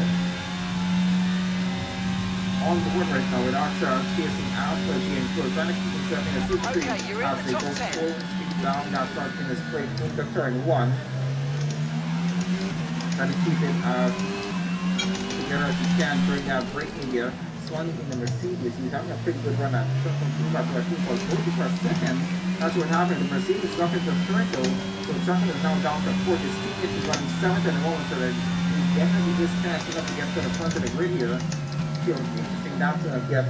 E: On board right now with our tires chasing after GM Pro, trying to keep themselves in a good streak as they go full speed down that start finish straight into turn 1. Trying to keep it together as you can during that braking gear. Swanee in the Mercedes, he's having a pretty good run at 2.2 for 40 seconds. That's what happened. The Mercedes is up into third though, so Chuckin is now down to 4th. His teammate is running 7th at the moment, so that he's definitely just catching up to get to the front of the grid here. Feels interesting now to get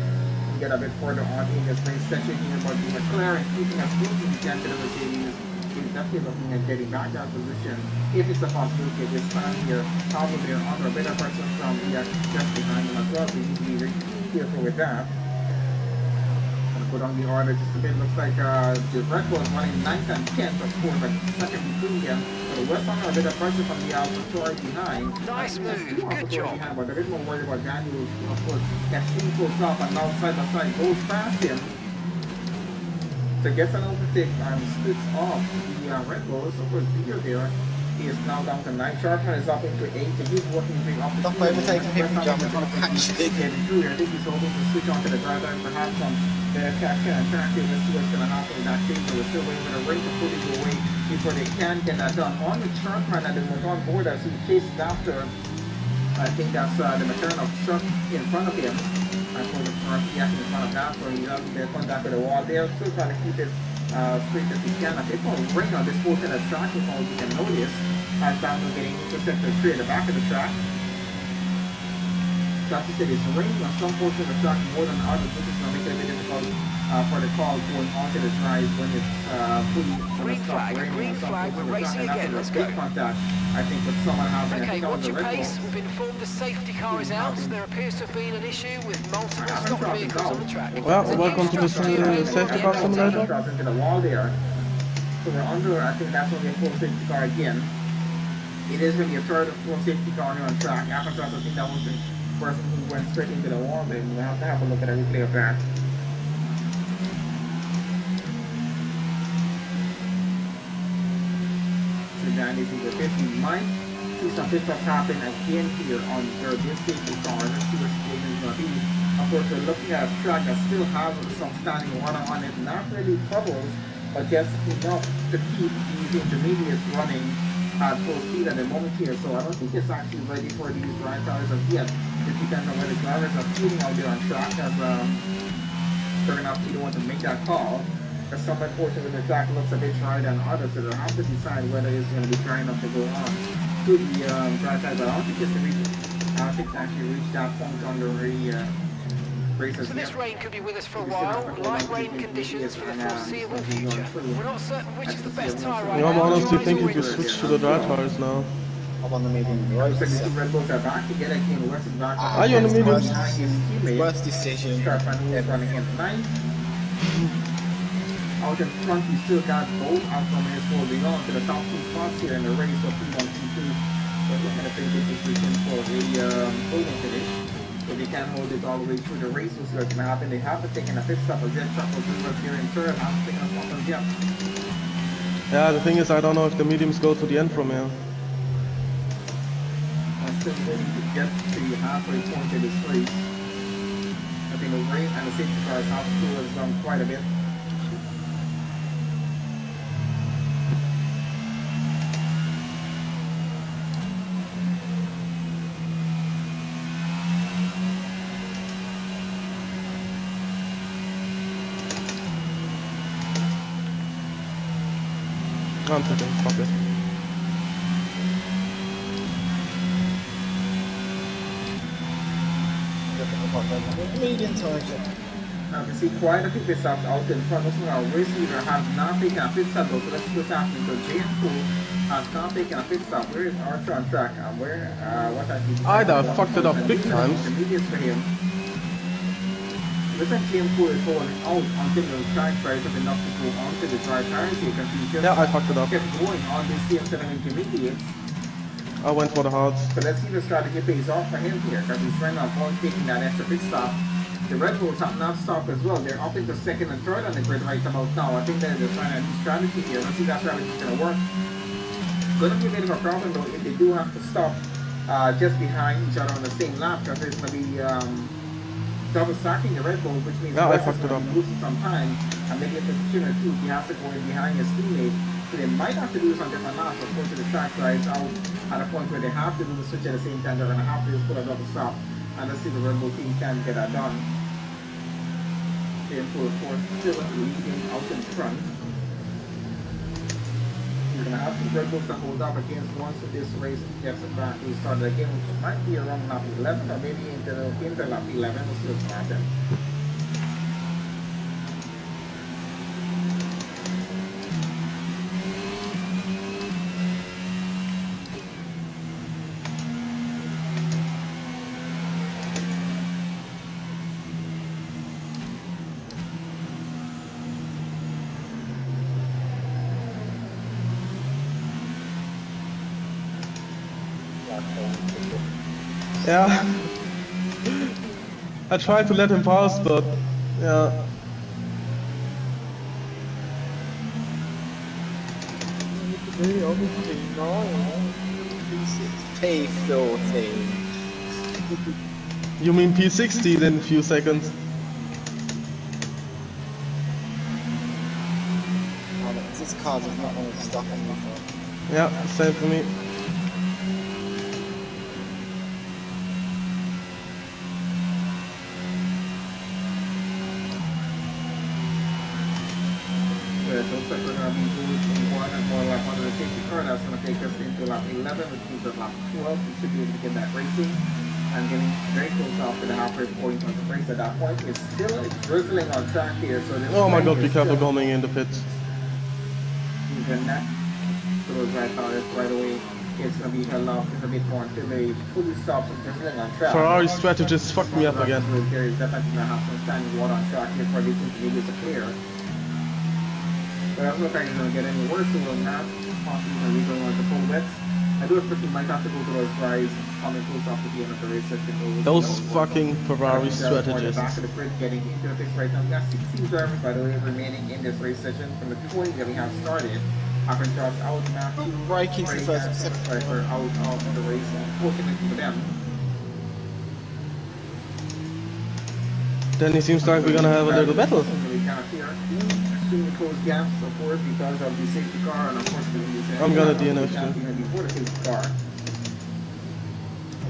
E: a bit further on in this race session here, but the McLaren keeping as close as he can to the Mercedes. He's definitely looking at getting back that position if it's a possibility at this time here. Probably under a better person from the just behind him as well, so you need to be careful with that. I'm going to go go down the order just a bit. Looks like the Red Bulls running 9th and 10th, of course, but second between them. But the West Ham a bit of pressure from the AlphaTauri behind.
D: Nice
E: There's
D: move,
E: two
D: good
E: AlphaTauri
D: job.
E: behind, but they're a bit more worried about Daniel, of course, gets in close up and now side by side goes past him. So gets an overtake and splits off the Red Bulls. Of course, Peter there. He is now down to 9. Sharpman is up into 8, and he's working his way up to
A: Stop overtaking people, John. We're trying to catch you.
E: getting through. I think he's hoping to switch onto the driver and perhaps on the captain and track here. Let's see what's going to happen in that case. So we're still waiting for the ring to fully go away before they can get that done. On the Sharpman and the on board as he chases after. I think that's the McLaren of truck in front of him. I put the front in front of that, so he's up there contact with the wall there. Still trying to keep it straight as he can. A bit more ring on this portion of the track, if all you can notice. As Daniel getting intercepted straight at the back of the track. Like you said, it's raining on some portion of the track more than others, which is going to make it a bit difficult for the car going onto the drive when it's fully
D: Green flag, we're racing again, let's go.
E: Contact, I think, with someone having
D: Okay,
E: a
D: watch your pace. We've been informed the safety car is out. There appears to have been an issue with multiple stopped vehicles on the track.
B: Well,
D: There's a
B: welcome to
D: new
B: the
D: strategy available
B: safety
D: on
B: car
D: the
B: simulator.
E: Drops into the wall there. So we're under, I think that's only a full safety car again. It is going to be a third full safety car here on track. Alcatraz, I think that was the person who went straight into the wall. Then we'll have to have a look at a replay of that. So Danny's into 50. Might see some pit stops happen again here on this safety car. Let's see what the situation is going to be. Of course, we're looking at a track that still has some standing water on it. Not really puddles, but just enough to keep these intermediates running at full speed at the moment here. So I don't think it's actually ready for these dry tires as yet. It depends on where the drivers are feeling out there on track, as they're going to either want to make that call. Because some portions of the track looks a bit drier than others, so they'll have to decide whether it's going to be dry enough to go on to the dry tires. But I don't think it's actually reached that point on the races.
D: So this rain could be with us for a while. Light rain conditions for the foreseeable future. We're not certain which is the best tyre right
B: Yeah, I'm
D: now.
B: honestly thinking to switch to the dry tires now.
A: I'm on the medium.
E: Looks like the two Red Bulls are back together again. West is back.
B: Are you on the medium?
E: Behind his teammate.
A: Worst decision.
E: Sharpman, who is running in 9th. Out in front, he still got both out from his holding on to the top 2 spots here in the race of P1, P2. But looking at a pretty good position for a podium finish. If they can hold it all the way through the race, we'll see what's going to happen. They have to take in a pit stop. A jet truck will do what's here in third. Have to take a stop on jet.
B: Yeah, the thing is, I don't know if the mediums go to the end from here.
E: I'm still waiting to get to the halfway point of this race. I think the rain and the safety cars have slowed us down quite a bit.
B: I'm thinking, fuck it.
A: Medium tire.
E: Now you can see quite a few pit stops out in front. Also, our race leader has not taken a pit stop though, so let's see what's happening. So James Poole has not taken a pit stop. Where is Archer on track? Where, what actually...
B: I fucked it up big times.
E: Intermediates for him. Looks like James Poole is holding out until the track tires have enough to go onto the dry tires here, because he just
B: Yeah, I fucked it up.
E: kept going on this same set of intermediates.
B: I went for the hards.
E: So let's see if the strategy pays off for him here, because he's trying to avoid taking that extra pit stop. The Red Bulls have not stopped as well. They're up into second and third on the grid right about now. I think that they're trying a new strategy here. Let's see if that strategy is going to work. It's going to be a bit of a problem though if they do have to stop just behind each other on the same lap, because there's going to be double stacking the Red Bulls, which means
B: Yeah, I
E: West
B: fucked
E: is
B: it
E: going
B: up.
E: to be losing some time and maybe a position or two. He has to go in behind his teammate. So they might have to do this on different laps. Of course, if the track drives out at a point where they have to do the switch at the same time, they're going to have to just put a double stop. And let's see if the Red Bull team can get that done. Of course, still leading out in front. You're going to have the Red Bulls to hold up against once this race gets back. We started again, which might be around lap 11 or maybe into lap 11. We'll see what's going to happen.
B: Yeah. I tried to let him pass, but yeah.
A: P14.
B: You mean P60 in a few seconds?
A: This car does not want to stop anything.
B: Yeah, same for me.
E: Yeah, so looks like we're going to be moving one and more lap onto the safety car. That's going to take us into lap 11, which means that lap 12 we should be able to get that racing. And getting very close off to the halfway point on the race at that point. It's still drizzling on track here, so this
B: Oh my god, be
E: is
B: careful
E: still
B: coming in the pits.
E: even that. So right now, right away, it's going to be held off just a bit more until they fully stop and drizzling on track.
B: Ferrari strategists fucked me up again.
E: There is definitely going to have some standing water on track here for these intermediates to clear. But it doesn't look like it's going to get any worse, so we'll not possibly going to be going on to full wets. I do expect we might have to go to those guys coming close off to the end of the race session.
B: Those fucking Ferrari strategists.
E: Back of the grid, getting into the pits right now. We got 16 drivers, by the way, remaining in this race session from the 20 that we have started. Alcantara's out, Matthew.
A: Breaking to first and second.
E: Driver out of the race, unfortunately for them.
B: Then it seems like we're gonna have a little battle.
E: Extremely close gaps, of course, because of the safety car, and unfortunately,
B: I'm gonna DNF
E: before the safety car.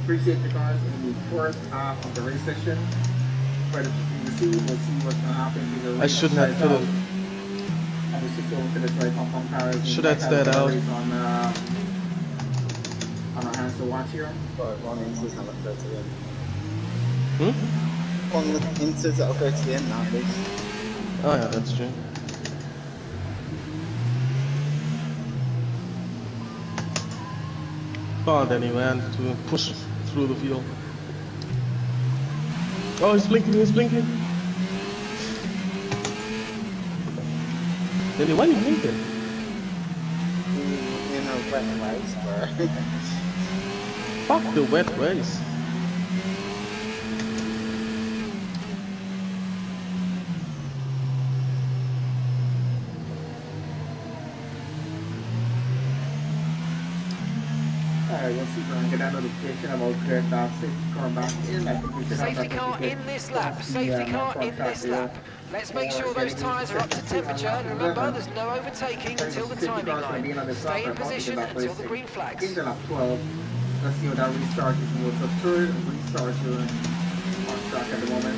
E: Three safety cars in the first half of the race session. But we'll see what's gonna happen.
B: I shouldn't have put it.
E: Obviously, going to the dry pump cars.
B: Should have stayed out.
E: On our hands to watch here.
A: But one Inters that'll go to the end.
B: Hmm?
A: One Inters that'll go to the end now, at least.
B: Oh yeah, that's true. But anyway, I had to push through the field. Oh, he's blinking, he's blinking. Danny, why are you blinking?
A: In a wet race, bro.
B: Fuck the wet race.
E: Alright, we'll see if we can get that notification about cleared that safety car back in. I think we should have
D: Safety
E: that
D: car in this lap. Safety car in this lap. Let's make sure those tyres are up to temperature, and remember, there's no overtaking until the timing line. Stay in position until the green flags.
E: Into lap 12. Let's see what that restart is. We'll go third and restart here on track at the moment.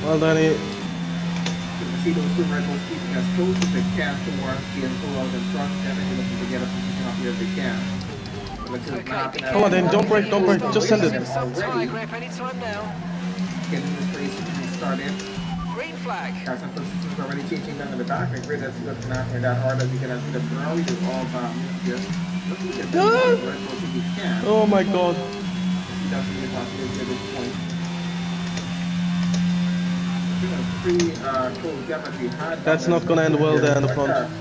B: Well, Danny.
E: See those two Red Bulls keeping as close as they can towards being pulled out in front, definitely looking to get a position up here as they can.
B: Come on, then, don't break, just send it.
D: Some tyre grip anytime now.
E: Getting this race started.
D: Green flag.
E: Got some positions already changing down in the back. The grid that's just not that hard as you can see the Ferrari do all just looking to get the Red Bulls if you can.
B: Oh my god.
E: That's really possible at this point.
B: That's not gonna end well there in the front.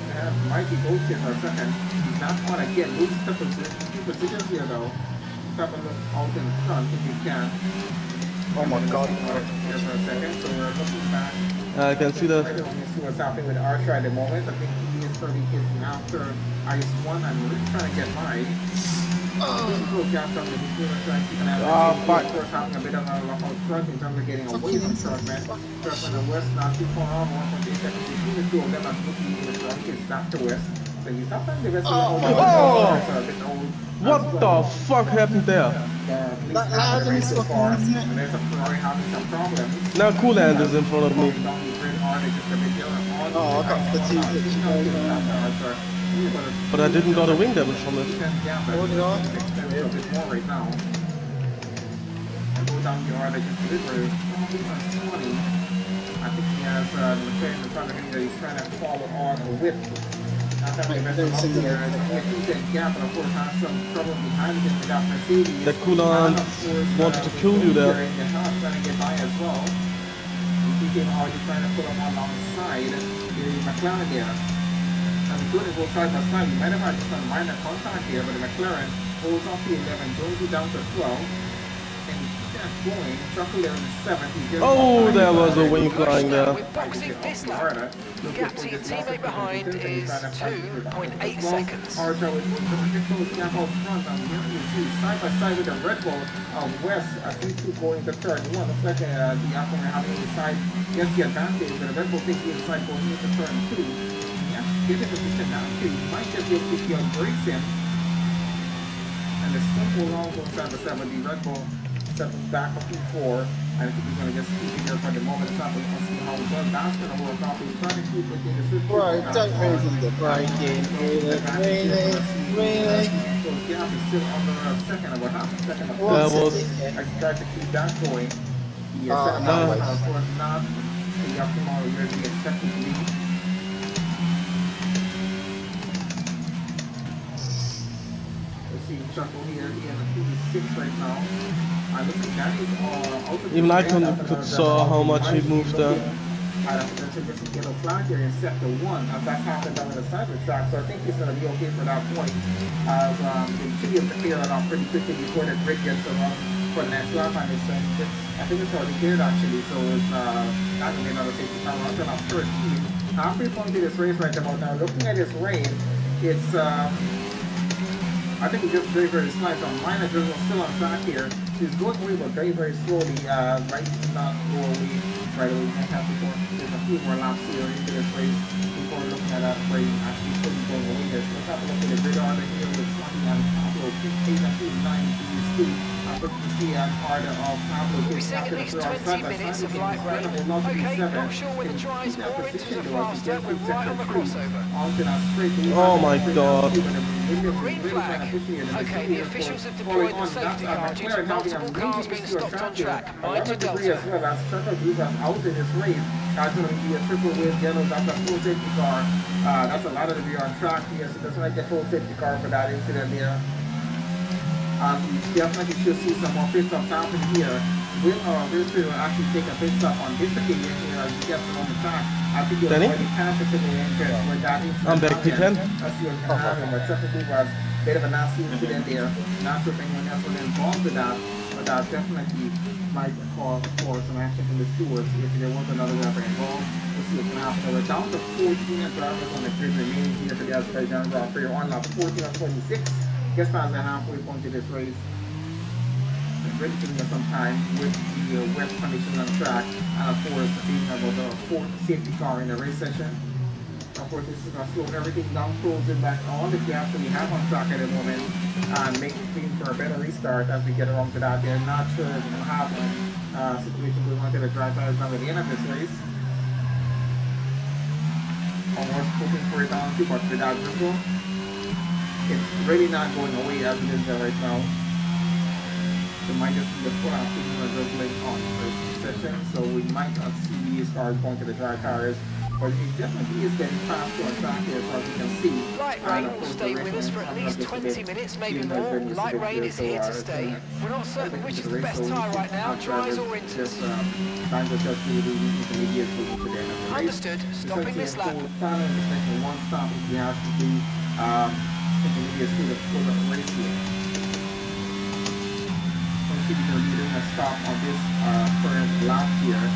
E: Mikey goes here for a second. He's not on again. Loses the positions here though. Stop and look out in front if you can.
A: Oh my god.
E: Here for a second. So we're looking back.
B: I can see that.
E: I don't see what's happening with Archer at the moment. I think he is probably getting after Ice 1 and really trying to get by.
B: Ah, fuck.
E: Of course, having a bit of a lockout front in terms of getting away from Sharpman. Sharpman and West not too far off, 1.8 seconds between the two of them. As looking in the front, it's back to West. So he's not finding the rest of the
B: What the fuck happened there?
A: That Loudon is fucking, isn't it?
E: And there's a Ferrari having some problems.
B: Now Cooland is in front of me.
A: Oh, I got fatigue.
B: But I didn't got a wing damage from it.
A: What did I?
E: A bit more right now. I go down the yard, I just deliver 20. I think we as McLaren in front of him there, he's trying to follow on the whip. Not that many vessels up there, it's only a 2-10 gap, and of course has some trouble behind him with that Mercedes.
B: The coolant wanted to kill you there.
E: And the Haas trying to get by as well. He came already trying to pull him alongside the McLaren there. And the two go side by side. You might have had just a minor contact here, but the McLaren holds off the 11, Jonesy down to 12. And that's going, Truckle there in 7.
B: Oh, there was a wing flying there.
D: With boxing this lap, the gap to your teammate behind is 2.8 seconds.
E: Archer with the gap out front, and here you see side by side with the Red Bull of West. These two going to turn one. Looks like the Aquaman having inside gets the advantage, but the Red Bull takes the inside going into turn 2. Yeah, get in position now. You might just be able to get breaks in. And the simple long goes down to 7. The Red Bull steps back up to 4. I think he's going to just keep it here for the moment. It's not going to see how well that's going to work out. He's trying to keep it in the system.
A: Right, don't really need the braking. Really?
E: So the gap is still under a second, about half a second.
B: That was...
E: I tried to keep that going. The second
B: no.
E: one, of course, not the optimal where we expected to be. Let's see, Chuckle here in P6 right now.
B: Even I could saw how much he moved there.
E: There's a different yellow flag here in sector 1. That's happened down in the cyber track, so I think he's going to be okay for that point. As they should be able to clear it off pretty quickly before the grid gets around for the next lap. And I think it's already cleared actually, so it's not going to be another safety car run on first team. Halfway point to this race right about now. Looking at this rain, it's I think he just very, very slight on minor drizzle still on track here. He's going away but very, very slowly. Right, not go away right away. I have to go. There's a few more laps here into this race before looking at that rain actually fully going away here. So let's have a look at the grid order here with 21 Pablo, 8 and 9 these 2. But you see an order of Pablo.
D: We're seeing at least 20 minutes of light rain. Okay, not sure whether dries more into the faster. We're right on the crossover.
B: Oh my god.
D: Green flag. Okay, the officials have deployed the safety car due to multiple cars being stopped on track. Mind your delta.
E: As well as Circle Group out in this race. That's going to be a triple with yellow. That's a full safety car. That's a lot of debris on track here, so that's like a full safety car for that incident there. You definitely should see some more pit stops happen here. Will actually take a pit stop on this occasion here as he gets on the track. I think you'll already pass it to the entrance where that incident
B: I'm back P10.
E: That's what can happen, but Circle Group was a bit of a nasty incident there. Not sure if anyone else was involved with that, but that definitely might call for some action from the stewards if there was another driver involved. We'll see what's going to happen. We're down to 14 drivers on the grid remaining here for the Azerbaijan Grand Prix. On lap 14 of 26. Just past the halfway point of this race. It's really taking us some time with the wet conditions on track, and of course being about the 4th safety car in the race session. Of course, this is going to slow everything down, closing back all the gaps that we have on track at the moment, and making things for a better restart as we get around to that. They're not sure if we're going to have a situation we wanted to drive tires down at the end of this race. Almost hoping for it down too, but without drizzle. It's really not going away as it is there right now. So might just be the full afternoon of drizzling on the session, so we might not see these cars going to the dry tires. But it definitely is getting faster on track here, as you can see.
D: Light rain will stay with us for at least 20 minutes, maybe more. Light rain is here to stay. We're not certain which is the best tyre right now, dries or inters. Understood. Stopping this lap.
E: One stop if you have to do intermediate through the full race here. We're going to be doing a stop on this current lap here.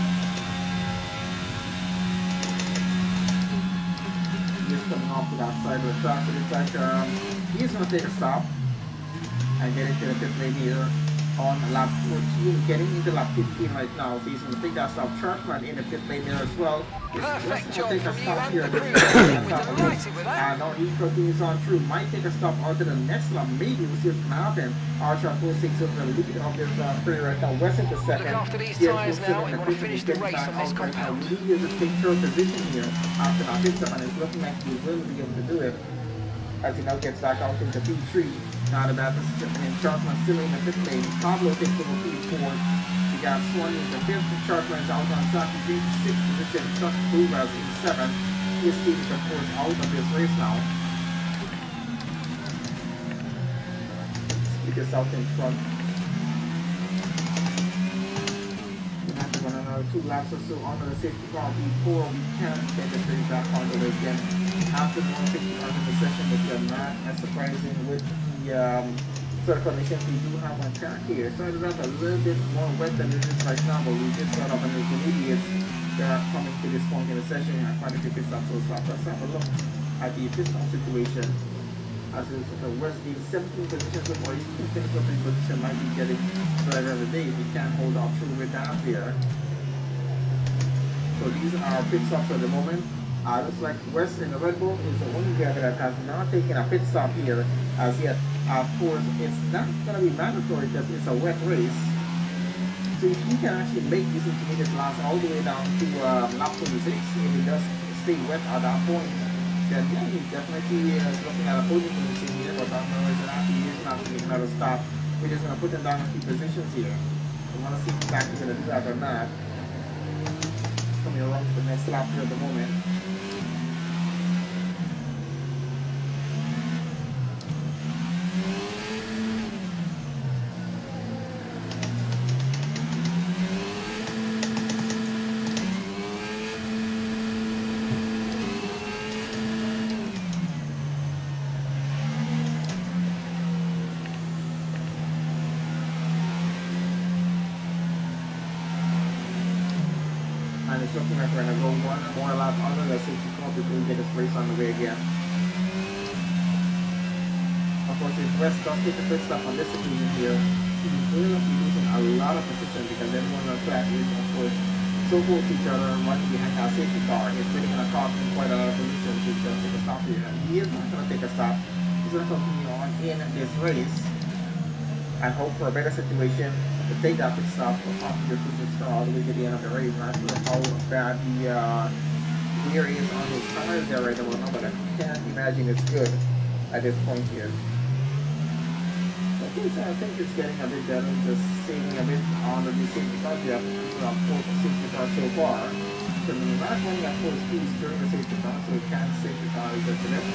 E: Just coming off to that side of the track, but it's like he's going to take a stop and get into the pit lane here on lap 14, getting into lap 15 right now. So he's going to take that stop, Chartman in the pit lane there as well.
D: Perfect job
E: take a
D: from you
E: stop
D: and
E: here.
D: the crew. We're delighted with that.
E: And now he continues on through. Might take a stop onto the next lap. Maybe we'll see what's going to happen. Archer goes takes over the lead of this free right now. West at the second.
D: Look after these tyres now. We want to finish the race on this compound.
E: He is to take third position here after that pit stop, and it's looking like he will be able to do it as he now gets back out into P3. Not a bad position for him. Chartman still in the pit lane. Pablo takes over P4. got Swan in the 5th, Chartman is out on track in 6th position, Chuck Boomer's in 7th. His team is of course out of this race now. Speed is out in front. We have to run another 2 laps or so onto the safety car before we can get the train back on the way again. After the 150 miles in the session, but we are not as surprising with the sort of conditions we do have on track here. Started off a little bit more wet than it is right now, but we did start off on the intermediates that are coming to this point in the session and quite a few pit stops. So let's have a look at the pit stop situation. As is West being 17 positions before you can finish up in position, might be getting better every day if you can't hold off through with that there. So these are pit stops at the moment. Looks like West in the Red Bull is the only driver that has not taken a pit stop here as yet. Of course, it's not going to be mandatory because it's a wet race. So if he can actually make this intermediate last all the way down to lap 26, if he does stay wet at that point, then yeah, he definitely is looking at a podium position here, but I'm not sure that he is not taking another stop. We're just going to put him down a few positions here. We want to see if he's actually going to do that or not. Coming around to the next lap here at the moment. And it's looking like we're going to go one more lap under the safety car before we get this race on the way again. Of course, if West does take a pit stop on this occasion here, he's going to be losing a lot of position because everyone on the track is, of course, so close to each other and running behind our safety car. It's really going to cost him quite a lot of position to just take a stop here. And he is not going to take a stop. He's going to continue on in this race and hope for a better situation to take that pit stop or possibly push his car all the way to the end of the race. Not sure how bad the wear is on his tires there right about now, but I can't imagine it's good at this point here. I think it's getting a bit better, just saving a bit on the safety car. We have 4 safety cars so far. So we're not running at full speed during the safety car, so we can't safety car just to them.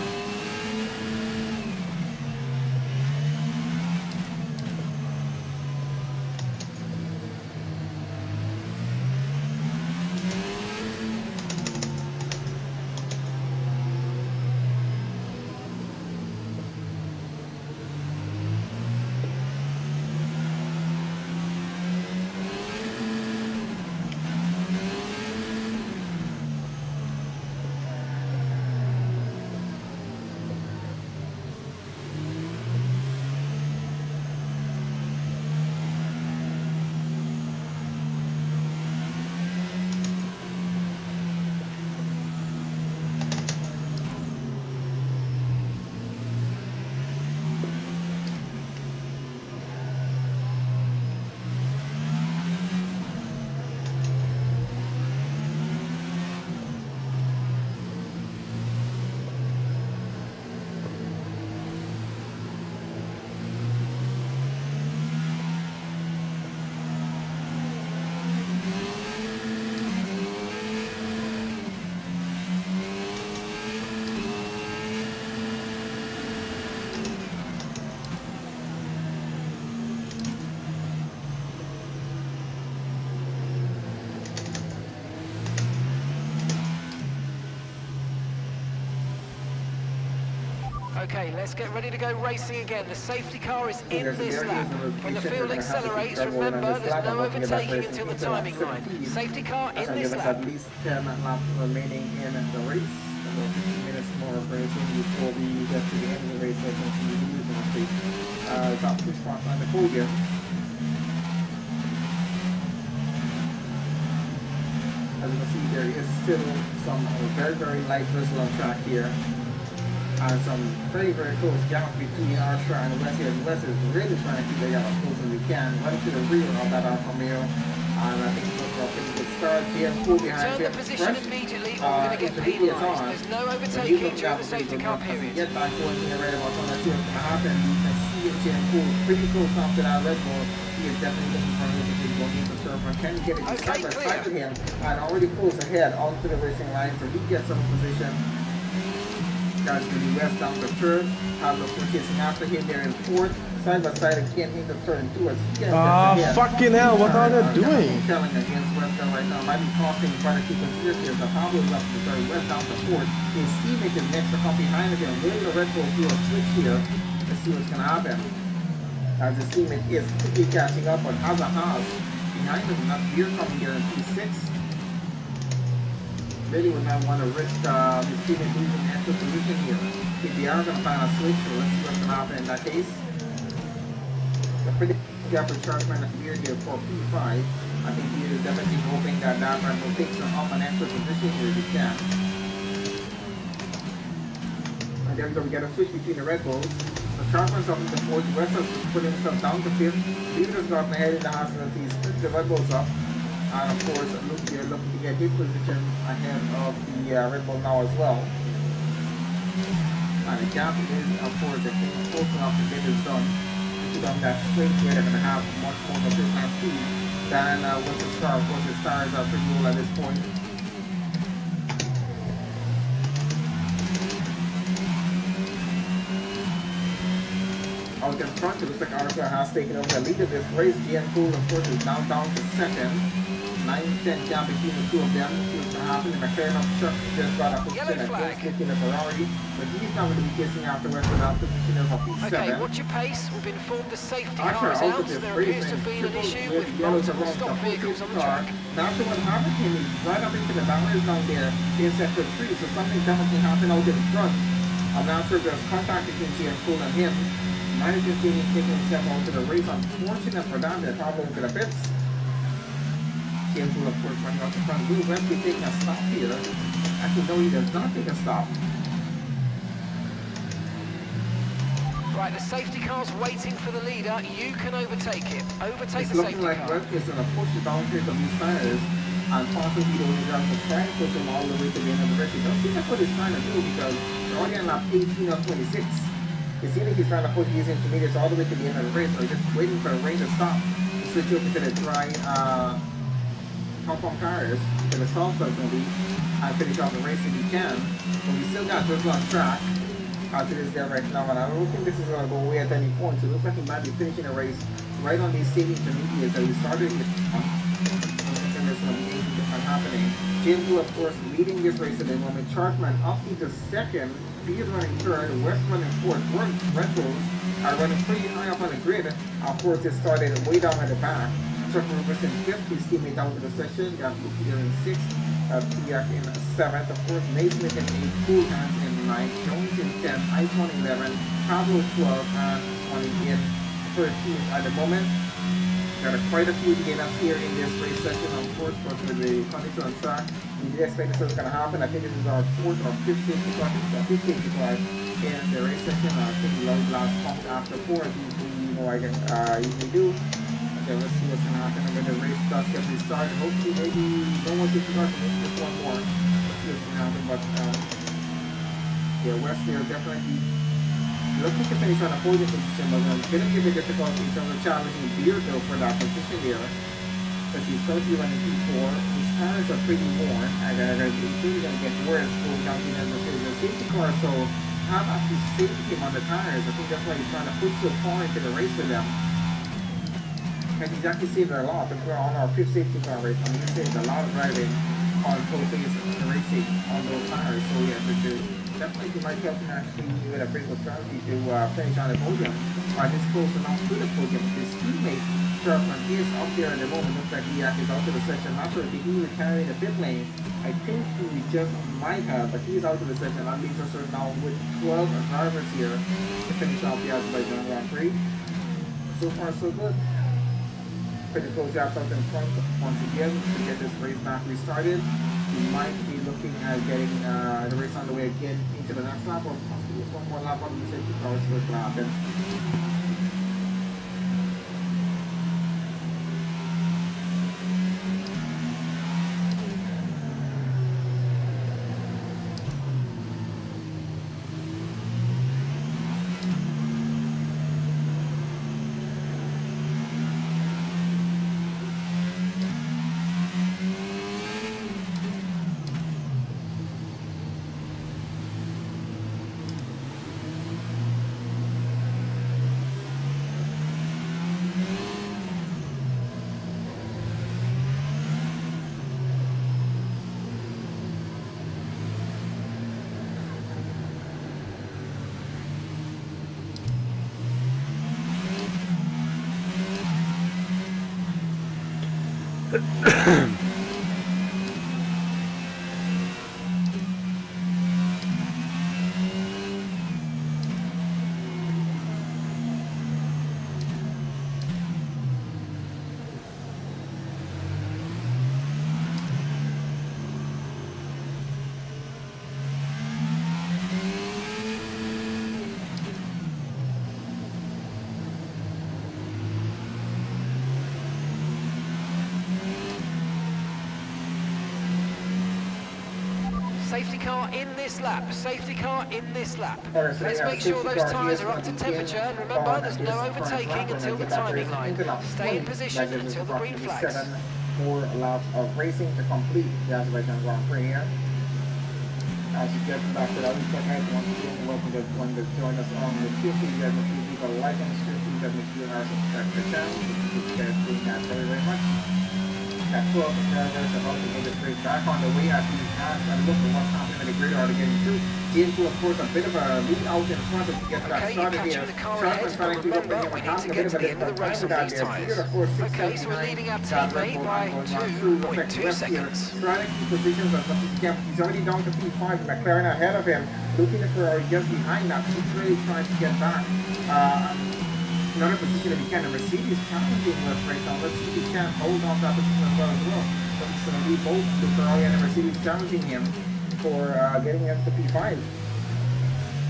D: Okay, let's get ready to go racing again. The safety car is in this lap. When the field accelerates, remember there's no overtaking until the timing line. Safety car in this lap.
E: At least 10 laps remaining in the race. About 15 minutes more of racing before we get to the end of the race. I can see who is going to take top 2 spots on the podium. As you can see, there is still some very, very light drizzle on track here. And some very, very close gap between Archer and West here. West is really trying to keep the gap as close as we can. Right to the rear of that Alfa Romeo. And I think we're off to a good start here. Pull behind
D: Turn the position immediately or we're going to get penalised. There's no overtaking during the safety car period.
E: Get back going here right about on. Let's see what's going to happen. You can see it here pull pretty close after that Red Bull. He is definitely looking for him if he's going into server. Can get it side by side to him and already pulls ahead onto the racing line, so he gets some position. Guys, really west down the third. Pablo chasing after him there in fourth. Side by side again in the third and two as he gets ahead.
B: Fucking hell, what are they doing?
E: Telling against Western right now might be costing quite a few positions here. The Pablo is up to the third, West down to fourth. His teammate is next to come behind him. Will the Red Bull do a switch here? Let's see what's going to happen. As his teammate is quickly catching up on Haas behind him. Not Beer coming here in P6. Really would not want to risk his teammate losing extra position here. If they are going to find a switch, so let's see what's going to happen in that case. The pretty gap with Chargeman at Beer here for P5. I think he is definitely hoping that Darman will take some up an extra position here if he can. And there we go, we get a switch between the Red Bulls. So Chargeman's up into fourth, West has put himself down to fifth. Beer has gotten ahead in the hospital, he's split the Red Bulls up. And of course, Luke here looking to get his position ahead of the Red Bull now as well. And the gap is, of course, I think close enough to get this done. To them that straight here, they're going to have much more of a different speed than with the Star. Of course, the Stars are pretty low at this point. Out in front, it looks like Arthur has taken over the lead of this race. GM Cool, of course, is now down to second. 9-10 gap between the two of them. See what's going to happen. The McLaren of Chuck just got a position against Nicky the Ferrari, but he's not going to be chasing afterwards without position of a P7.
D: Okay, watch your pace. We've been informed the safety car is out. There appears to have been an issue with multiple stop vehicles on the track.
E: Now, so what happened to him is right up into the barriers down there in sector 3, so something definitely happened out in front. I'm not sure if there's contact between GM Cool and him. Might have just been taking himself out to the race. Unfortunate for that, they're probably into the pits. GM Cool, of course, running out the front. Will Wesley taking a stop here? Actually, no, he does not take a stop.
D: Right, the safety car's waiting for the leader. You can overtake it. Overtake
E: It's
D: the safety
E: looking like
D: car.
E: Wesley is going to push the boundaries of these tires and possibly the only driver to try and push him all the way to the end of the race. It doesn't seem like what he's trying to do because they're already on lap 18 of 26. It seems like he's trying to push these intermediates all the way to the end of the race, or just waiting for the rain to stop to switch over to the dry compound tires, to the soft stuff maybe, and finish off the race if he can. But we still got this on track as it is there right now, and I don't think this is going to go away at any point. So it looks like he might be finishing the race right on these same intermediates that he started with. There's going to be anything different happening. Jim Blue, of course, leading this race at the moment. Chartman up into second. Beard running third, West running fourth. Red Bulls are running pretty high up on the grid. Of course, it started way down at the back. Chuck Rivers in fifth, his teammate out of the session. Got Luke here in sixth, Piak in seventh. Of course, Naismith in eighth, Cool Hands in ninth, Jones in 10th, Icon 11, Pablo 12, and 20 in 13th at the moment. Got quite a few gainers here in this race session, of course, but with the condition on track, we did expect this was going to happen. I think this is our fourth or fifth safety car, fifth safety car in the race session. I think we last pumped after 4, as usually, I usually do. Okay, let's see what's going to happen when the race does get restarted. Hopefully, maybe no more safety cars, maybe just one more. Let's see what's going to happen, but yeah, West here definitely looking to finish on a podium position, but it's going to be a bit difficult in terms of challenging Beardville for that position there. Because he's currently running P4, his tires are pretty worn, and it's really going to get worse going down to the safety car, so have actually saved him on the tires. I think that's why he's trying to push so far into the race with them. And he's actually saved a lot. If we're on our fifth safety car race, I mean, he saved a lot of driving on full pace racing on those tires, so yeah, definitely he might help him actually with a pretty good strategy to finish on the podium. This close enough to the podium. His teammate, Sherman, is up there at the moment. Looks like he actually is out of the session. Not sure if he will carry the pit lane. I think he just might have, but he's out of the session. That leaves us now with 12 drivers here to finish off the Azerbaijan Grand Prix. So far, so good. Pretty close jobs out in front once again to get this race back restarted. We might be looking at getting the race on the way again into the next lap, or possibly one more lap on the safety cars so it will happen.
D: Safety car in this lap, safety car in this lap.
E: Alright, so
D: Let's
E: we have
D: make sure
E: safety
D: those
E: car
D: tyres
E: here
D: are up to
E: is gonna be
D: temperature, and
E: in
D: remember
E: on
D: there's
E: this
D: no
E: front
D: overtaking
E: lap, and
D: until
E: then
D: the
E: get that
D: timing
E: race
D: line.
E: into lap
D: Stay in
E: 20.
D: position
E: That gives
D: until
E: us
D: the green
E: approximately
D: flags.
E: 7 more laps of racing to complete the Azerbaijan Grand Prix here. As you get back to the other ahead, once again, welcome to everyone to join us on the stream. Please guys make sure you leave a like on the stream. Please guys make sure you subscribe to the channel. Thank you guys doing that very, very much. That 12 drivers are about to get this race back on the way as we pass and look at what's happening with the grid are getting through. Into, of course, a bit of a lead out in front as we get that
D: Okay, you're
E: started here.
D: patching the car
E: Sharpman
D: ahead,
E: trying
D: but
E: to keep up with
D: remember,
E: him
D: we
E: and
D: need
E: having
D: to
E: a
D: get
E: bit of
D: to
E: a
D: the end of the
E: difficult
D: race
E: time with
D: on
E: that
D: these
E: there.
D: tyres.
E: Here, of course, 6
D: Okay,
E: seconds
D: so we're
E: behind
D: leading our
E: that Red
D: teammate
E: Bull
D: by
E: going on through Reflect
D: 2.2
E: West here.
D: seconds.
E: Trying to keep positions as much as he can. He's already down to P5. McLaren ahead of him. Looking at Ferrari just behind that. He's really trying to get back. Another position if he can. The Mercedes challenging West right now. Let's see if he can hold on that position as well. So it's going to be both the Ferrari and the Mercedes challenging him for getting into P5.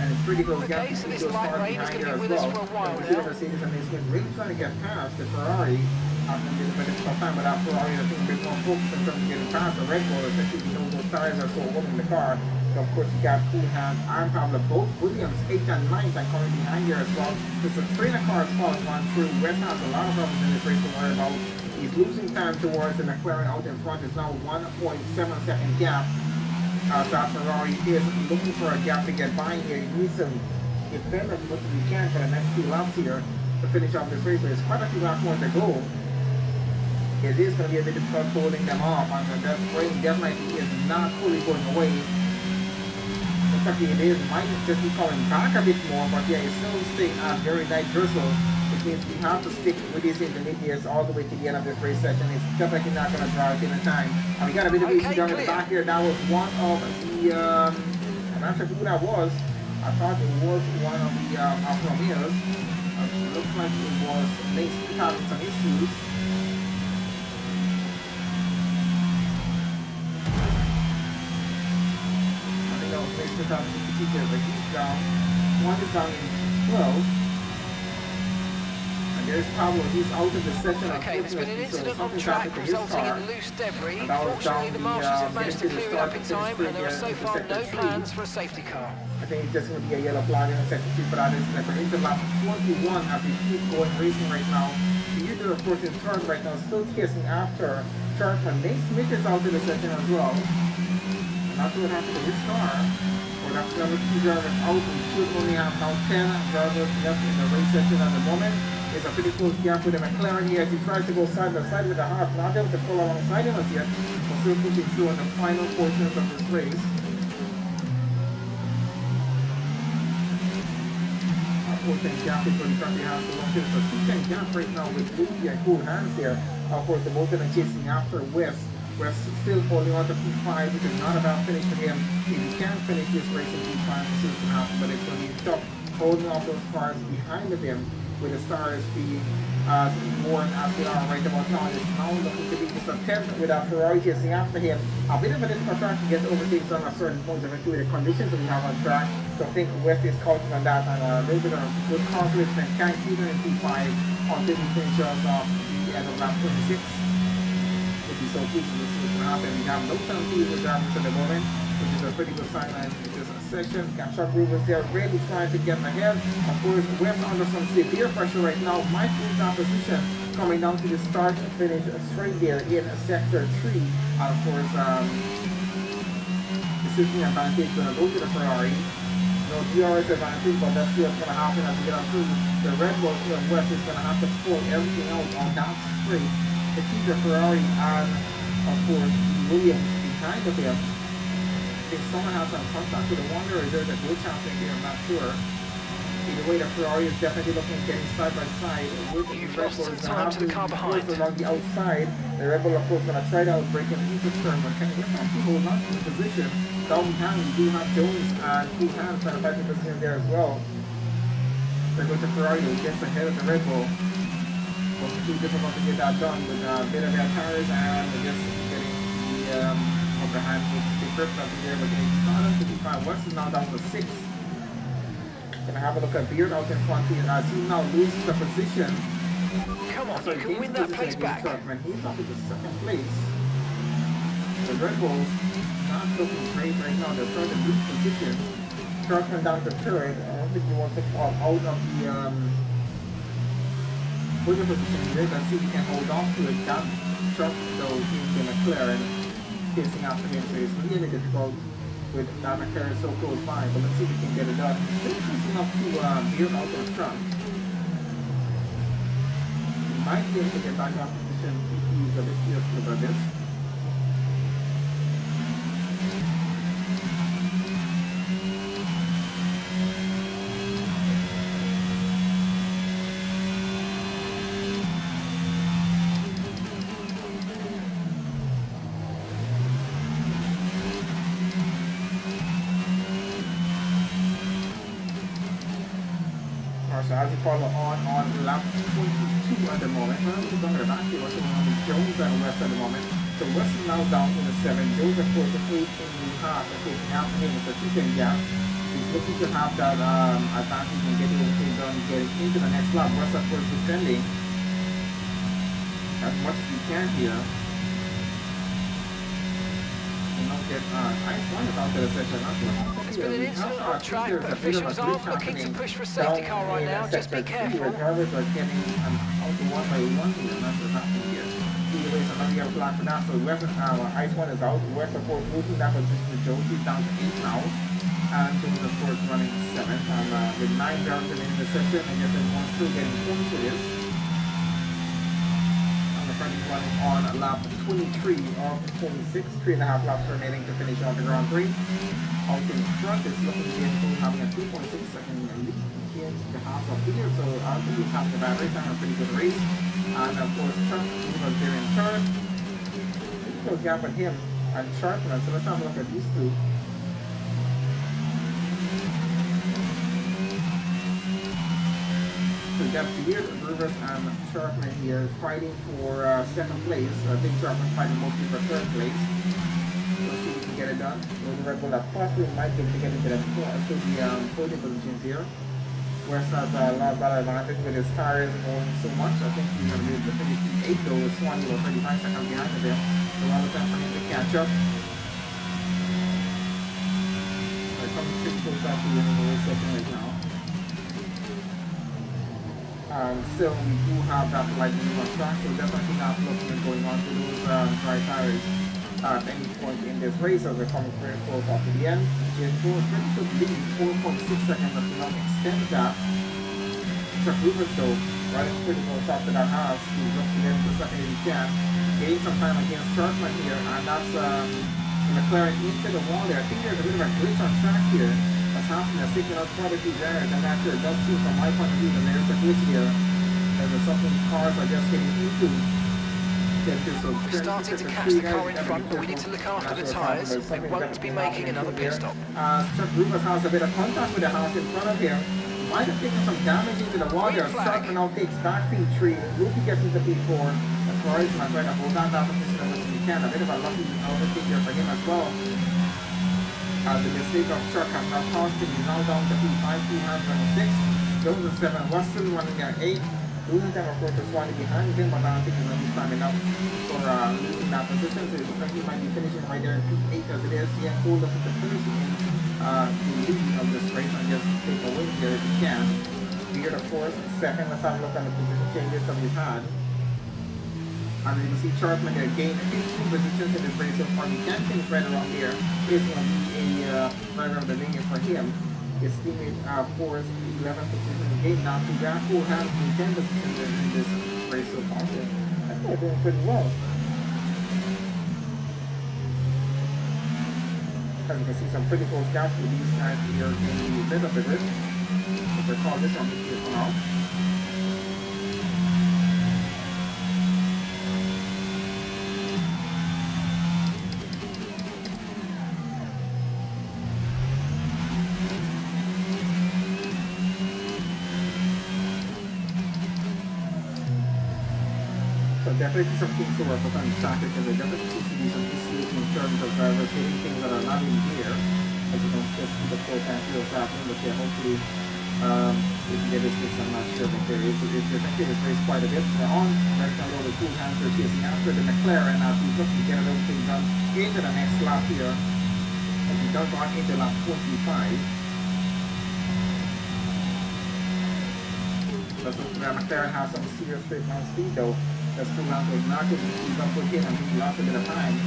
E: And it's pretty close gap.
D: Okay, so this
E: Those
D: light
E: cars
D: rain is
E: behind
D: going to
E: there
D: be
E: as
D: with us
E: well.
D: for a while
E: And we see the
D: now.
E: Mercedes and Smith really trying to get past the Ferrari after a bit of a difficult time, but that Ferrari I think a bit more focused in terms of getting past the Red Bull, especially because those tires are so old in the car. So of course you got Coolham and Pablo, both Williams, 8 and 9 are coming behind here as well. There's a train of cars falling one through. West has a lot of problems in this race to worry about. He's losing time towards the McLaren out in front. It's now 1.7-second gap. That Ferrari is looking for a gap to get by here. He needs to defend as much as he can for the next few laps here to finish off this race. There's quite a few laps more to go. It is going to be a bit difficult holding them off, and that rain definitely is not fully going away. In fact, it is might just be coming back a bit more, but yeah, it's still staying at very light drizzle, which means we have to stick with these intermediates all the way to the end of this race session. It's definitely not going to drive in a time. And we got a bit of AC down in the back here. That was one of the, I'm not sure who that was. I thought it was one of the Alfa Romeos. It looks like it was Mason having some issues. Mason having some issues, but he's down. One is down in 12. There's Pablo, he's out of the session.
D: Okay, there's been an incident on track resulting in loose debris. Fortunately, the marshals have managed to clear it up in time, and there are so far no plans for a safety car.
E: I think it's just going to be a yellow flag in the second for that incident. We're into lap 21 as we keep going racing right now. The user, of course, is third right now, still chasing after Sharpman. Nate Smith is out of the session as well. I'm not sure what happened to his car. Or that's the other 2 drivers out. We should only have now 10 drivers left in the race session at the moment. It's a pretty close gap with the McLaren here as he tries to go side by side with the Haas. Not able to pull alongside him as yet, but still pushing through on the final portions of this race. Unfortunately, gap is what he currently has to run. There's a 2-10 gap right now with Lucy and Cool Hands there. Of course, the both of them chasing after West. West still holding on to P5, which is not about finish for him. If he can finish this race in P5, we'll see what's going to happen, but it's going to be tough holding off those cars behind of him, with the stars being more as they are right about now. It's now looking to be just a 10 with a Ferrari chasing after him. A bit of a difficult track to get over things on a certain point, eventually the conditions that we have on track. So I think West is counting on that and a little bit of good confidence and can't keep it in P5 until he finishes off the end of lap 26. Would be so pleased to see what's going to happen. We have no penalties with drivers at the moment, which is a pretty good sign. And it's a session. Catch-up rovers there really trying to get ahead. Of course, West under some severe pressure right now. Might lose that position coming down to the start and finish straight there in sector 3. And of course, the safety advantage going to go to the Ferrari. No DRS advantage, but let's see what's going to happen as we get on through. The Red Bull here West is going to have to pull everything out on that straight to keep the Ferrari and, of course, Williams behind of him. If someone has some contact with the wonder, is there's a glitch happening here, I'm not sure. Either way, the Ferrari is definitely looking at getting side by side with the
D: You've
E: Red
D: lost
E: Bull.
D: some
E: Is
D: time to the car behind.
E: along the outside. The Red Bull, of course, going to try to outbrake him into turn, but can actually hold on to the position. Down behind, we do have Jones and Kuhan trying to fight the position there as well. They're going to Ferrari, who gets ahead of the Red Bull. Wasn't too difficult to get that done with a bit of their tires and just getting the upper hand with the grip up there. But they started to be fine. West is now down to 6. Gonna have a look at Beard out in front here as he now loses the position.
D: Come on,
E: So
D: you can win that place back.
E: He's up into second place. The Red Bulls not looking great right now. They're trying to lose position. Truckman down to third. I don't think he wants to fall out of the podium position here. Let's see if he can hold on to it. That truck though is the McLaren chasing after him, so it's really difficult with that McLaren so close by. But let's see if we can get it done. Still close enough to veer out in front. He might be able to get back on position if he's a bit careful about this. So as you follow on lap 22 at the moment. Well, we're going to the back here. What's going on with Jones and West at the moment. So West is now down to the 7. Jones, of course, the 8 in the half. Okay, now for him, it's a 2-10 gap. He's looking to have that advantage and get it done, getting into the next lap. West, of course, defending as much as he can here. Get Ice One is out to the session.
D: There's been an incident on track, but officials aren't looking to push for a safety car right now. Just be careful.
E: Drivers are getting out to one by one here, and that's what's happening here. Either way, so now we have a flag for that. So West, Ice One is out. West, of course, losing that position to Jones. He's down to 8 now. And Jones, of course, running 7th. And with 9 drivers in the session, I guess everyone's still getting points for this. Running on lap 23 of 26, 3.5 laps remaining to finish on the Grand Prix. Out in front is looking to be able having a 2.6 second lead against the half of here, so I think he's having a bad race, having a pretty good race. And of course, Trump was there in third. Pretty close gap with him and Sharpman, so let's have a look at these two. So we got Beard, Rivers, and Sharpman here fighting for second place. I think Sharpman fighting mostly for third place. Let's see if we can get it done. With the Red Bull that possibly might be able to get into the podium positions here. West has a lot of advantage with his tires going so much. I think he's going to be able to finish the 8th though. With Swan, he was 35 seconds behind of him. So a lot of time for him to catch up. They're coming pretty close out to the end of the race session right now. Still, we do have that lightning on track, so definitely not looking at going on to those dry tires at any point in this race as we're coming very close up to the end. It's going to lead 4.6 seconds as we now extend that. Chuck Rivers, though, riding pretty close up to that house. He's looking to get into second if he can. Gain some time against Sharpman here, and that's McLaren into the wall there. I think there's a bit of a glitch on track here. Happening, is taking out quite a few there, and actually it does seem from my point of view that there's a glitch here. There's something cars are just getting into.
D: We're starting to catch the car in front, but we need to look after the tyres. We won't be making another pit stop.
E: Chuck Rivers has a bit of contact with the house in front of him. Might have taken some damage into the wall there. Sharpman now takes back P3. Luki gets into P4. The Ferrari's going to try to hold on that position as much as he can. A bit of a lucky overtake here for him as well. The mistake of Chuck has now cost him. He's now down to P5, 226. Jones is 7. Weston running at 8. Losing time, of course, is one behind him, but I don't think he's going to be time enough for losing that position. So it looks like he might be finishing right there in P8 as it is. He has pulled up to finish in the lead of this race and just take a win here if he can. Beard, of course, second. Let's have a look at the position changes that we've had. And you can see Sharpman there gained 15 positions in this race so far. He can finish right around there. It's going to be a driver of the linear for him. His teammate Forrest 11th position gained. Now to Gafford has been 10 positions in this race so far. So I think they're doing pretty well. As you can see, some pretty close gaps with these guys here in the middle of the grid. If they call this on here for now. So definitely some things to work on track because there definitely seems to be some issues in terms of drivers hitting things that are not in gear. As you can still see the full tank wheels happening, but yeah, hopefully we can get this fixed. I'm not sure, but there is affected this race quite a bit. We're on right now. The Cool Hands are chasing after the McLaren as we look to get a little thing done into the next lap here. And we does on into lap 25. But the McLaren has some serious straight line speed though. That's Cool Hands was not able to keep up with him and he lost a bit of time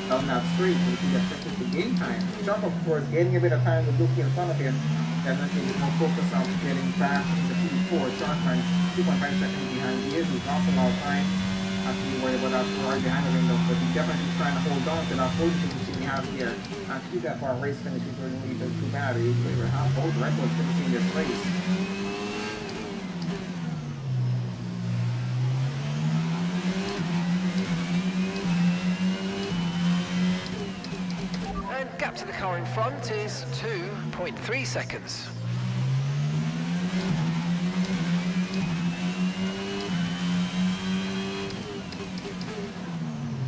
E: down that straight, which he expected to gain time. Chuck, of course, gaining a bit of time with Luki in front of him. Definitely more focus on getting back in the P4. Chartman 2.5 seconds behind he is. He's lost a lot of time. Not to be worried about that Ferrari behind him though, but he's definitely trying to hold on to that podium position he has here. And to keep that far race finish, he's really even too bad. He will have both records finishing this race.
D: Gap to the car in front is 2.3 seconds.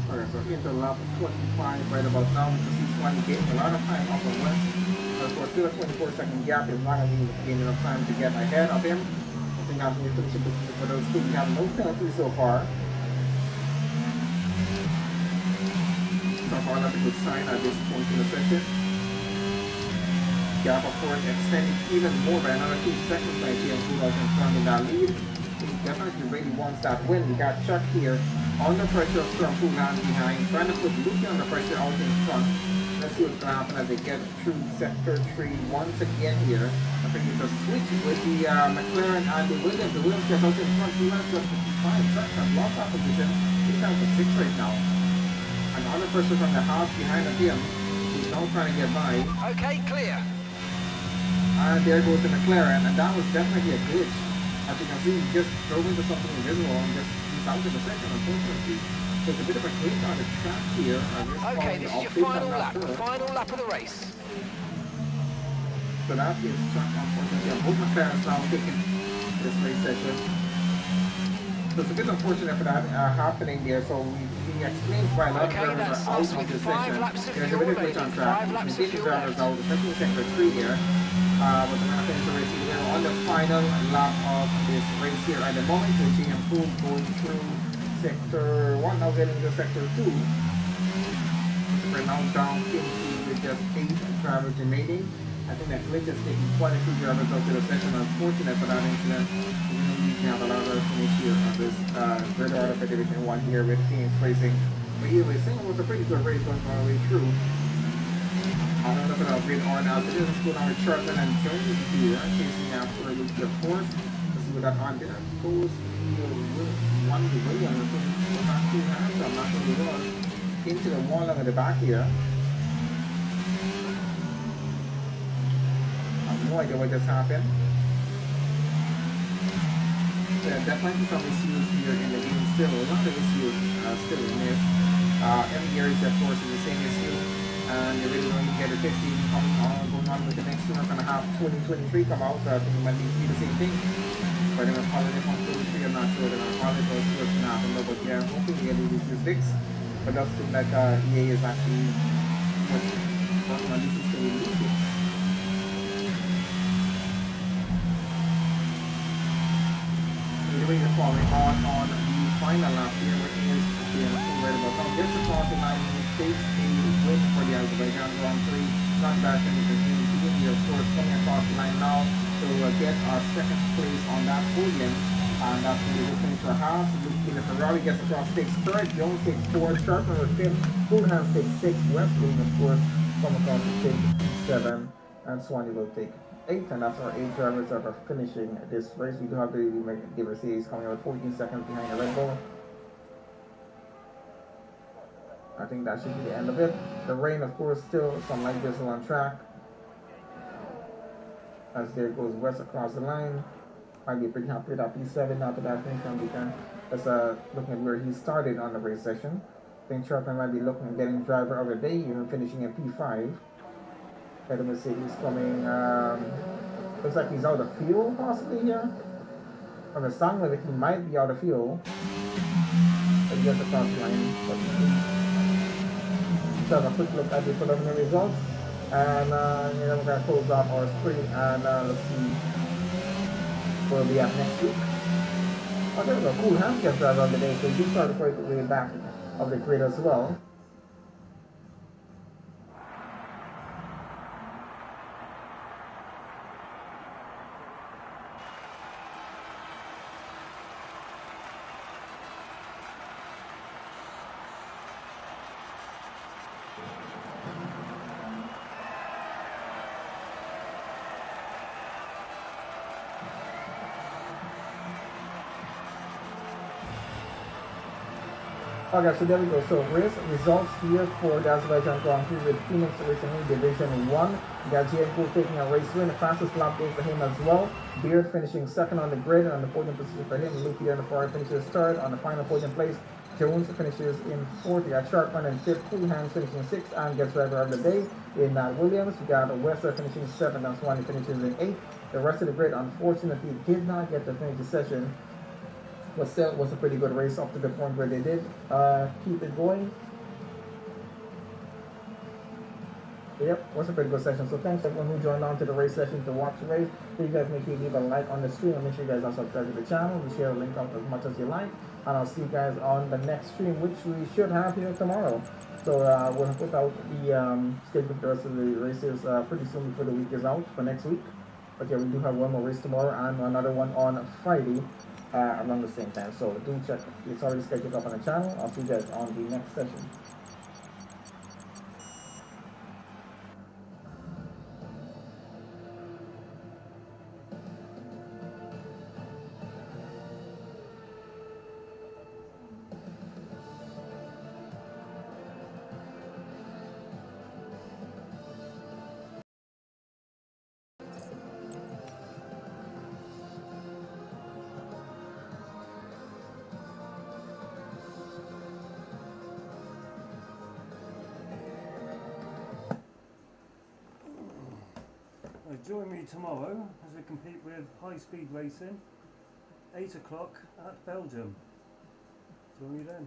E: Alright, so into lap 25 right about now, we can see Swanee gaining a lot of time off of West. Of course, still a 24-second gap is not going to be gaining enough time to get ahead of him. I think after we finish it for those two, we have no penalties so far. So far, that's a good sign at this point in the session. Gap, of course, extending even more by another 2 seconds by GM Rudolph in front in that lead. He definitely really wants that win. We got Chuck here under pressure from Cool Hands behind, trying to put Luki under pressure out in front. Let's see what's going to happen as they get through sector 3 once again here. I think it's a switch with the McLaren and the Williams. The Williams gets out in front. Cool Hands just 5. Chuck has lost that position. He's down to 6 right now. And under pressure from the house behind of him. He's now trying to get by.
D: Okay, clear.
E: And there goes the McLaren, and that was definitely a glitch. As you can see, he just drove into something invisible and just he's out of the session, unfortunately. So it's a bit of a glitch on the track here.
D: Okay, this is your final lap, final lap of the race.
E: So that is Chuck, unfortunately. Both McLarens now taking this race session. So it's a bit unfortunate for that happening there. So we explained why a lot of drivers are out of this session. There's a bit of glitch on track. We take the drivers out, especially in sector 3 here. But we're going to finish the race here on the final lap of this race here at the moment. The GM Pool going through sector 1, now getting to sector 2. We're now down with just 8 drivers remaining. I think that glitch is taking quite a few drivers out to the session. Unfortunate for that incident. We have a lot of finish here on this Red Auto for Division 1 here with teams racing. But either way, it was a pretty good race going all the way through. I don't know if I'll read on now. This is going on with Charlton and Jones here, chasing after Luke, of course. Let's see what that on there goes. One of the way, I'm not too hands, I'm not sure who was. Into the wall along at the back here. I have no idea what just happened. There are definitely some issues here in the game still. A lot of issues still in this. Every year is, of course, is the same issue. And you're really going to get a 15 going on with the next one. We're going to have 2023 come out, so I think it might be the same thing. But they're going to call it on 23, I'm not sure. They're going to call it, or what's going to happen. But yeah, hoping we get these issues fixed. But it does seem like EA is actually working on these issues to release it. Anyway, you're following on the final lap here, which is the right about now. There's a crossing line. Takes a win for the Azerbaijan Grand Prix. Not bad for the team here, of course, coming across the line now to get our second place on that podium. And that's going to be looking for Haas. The Ferrari gets across, takes third. Jones takes fourth. Chartman with fifth. Cool Hands takes sixth. Westling, of course, come across to take 7. And Swanee will take 8. And that's our 8 drivers that are finishing this race. We do have the Mercedes coming out 14 seconds behind the Red Bull. I think that should be the end of it. The rain, of course, still some light drizzle on track. as there goes West across the line. Might be pretty happy with that P7 after that finish from Beacon. That's looking at where he started on the race session. I think Chapman might be looking at getting driver of the day, even finishing in P5. Got a Mercedes coming, looks like he's out of fuel possibly here. From the sound of it, he might be out of fuel. But he gets across the line. Let's have a quick look at the preliminary results. And we're going to close off our sprint and let's see where we'll be at next week. Oh, there we go. Cool Hans gets driver of the day, so he did start quite the way back of the grid as well. Okay, so there we go. So race results here for the Azerbaijan Grand Prix with Phoenix Racing Division 1. We got Gianco taking a race win. The fastest lap goes for him as well. Beard finishing second on the grid and on the podium position for him. Lupi on the far finishes third on the final podium place. Jones finishes in fourth. We got Sharpman in fifth. Cool Hands finishing sixth and gets driver of the day in Williams. We got Wester finishing seventh and Swanee finishes in eighth. The rest of the grid unfortunately did not get to finish the session. But still, it was a pretty good race up to the point where they did keep it going. Yep, was a pretty good session. So thanks everyone who joined on to the race session to watch the race. Please guys make sure you leave a like on the stream and make sure you guys are subscribed to the channel. We share the link out as much as you like. And I'll see you guys on the next stream, which we should have here tomorrow. So we'll put out the schedule for the rest of the races pretty soon before the week is out for next week. But yeah, we do have one more race tomorrow and another one on Friday. Around the same time, so do check. It's already scheduled up on the channel. I'll see you guys on the next session.
F: Join me tomorrow as we compete with high-speed racing, 8 o'clock at Belgium. Join me then.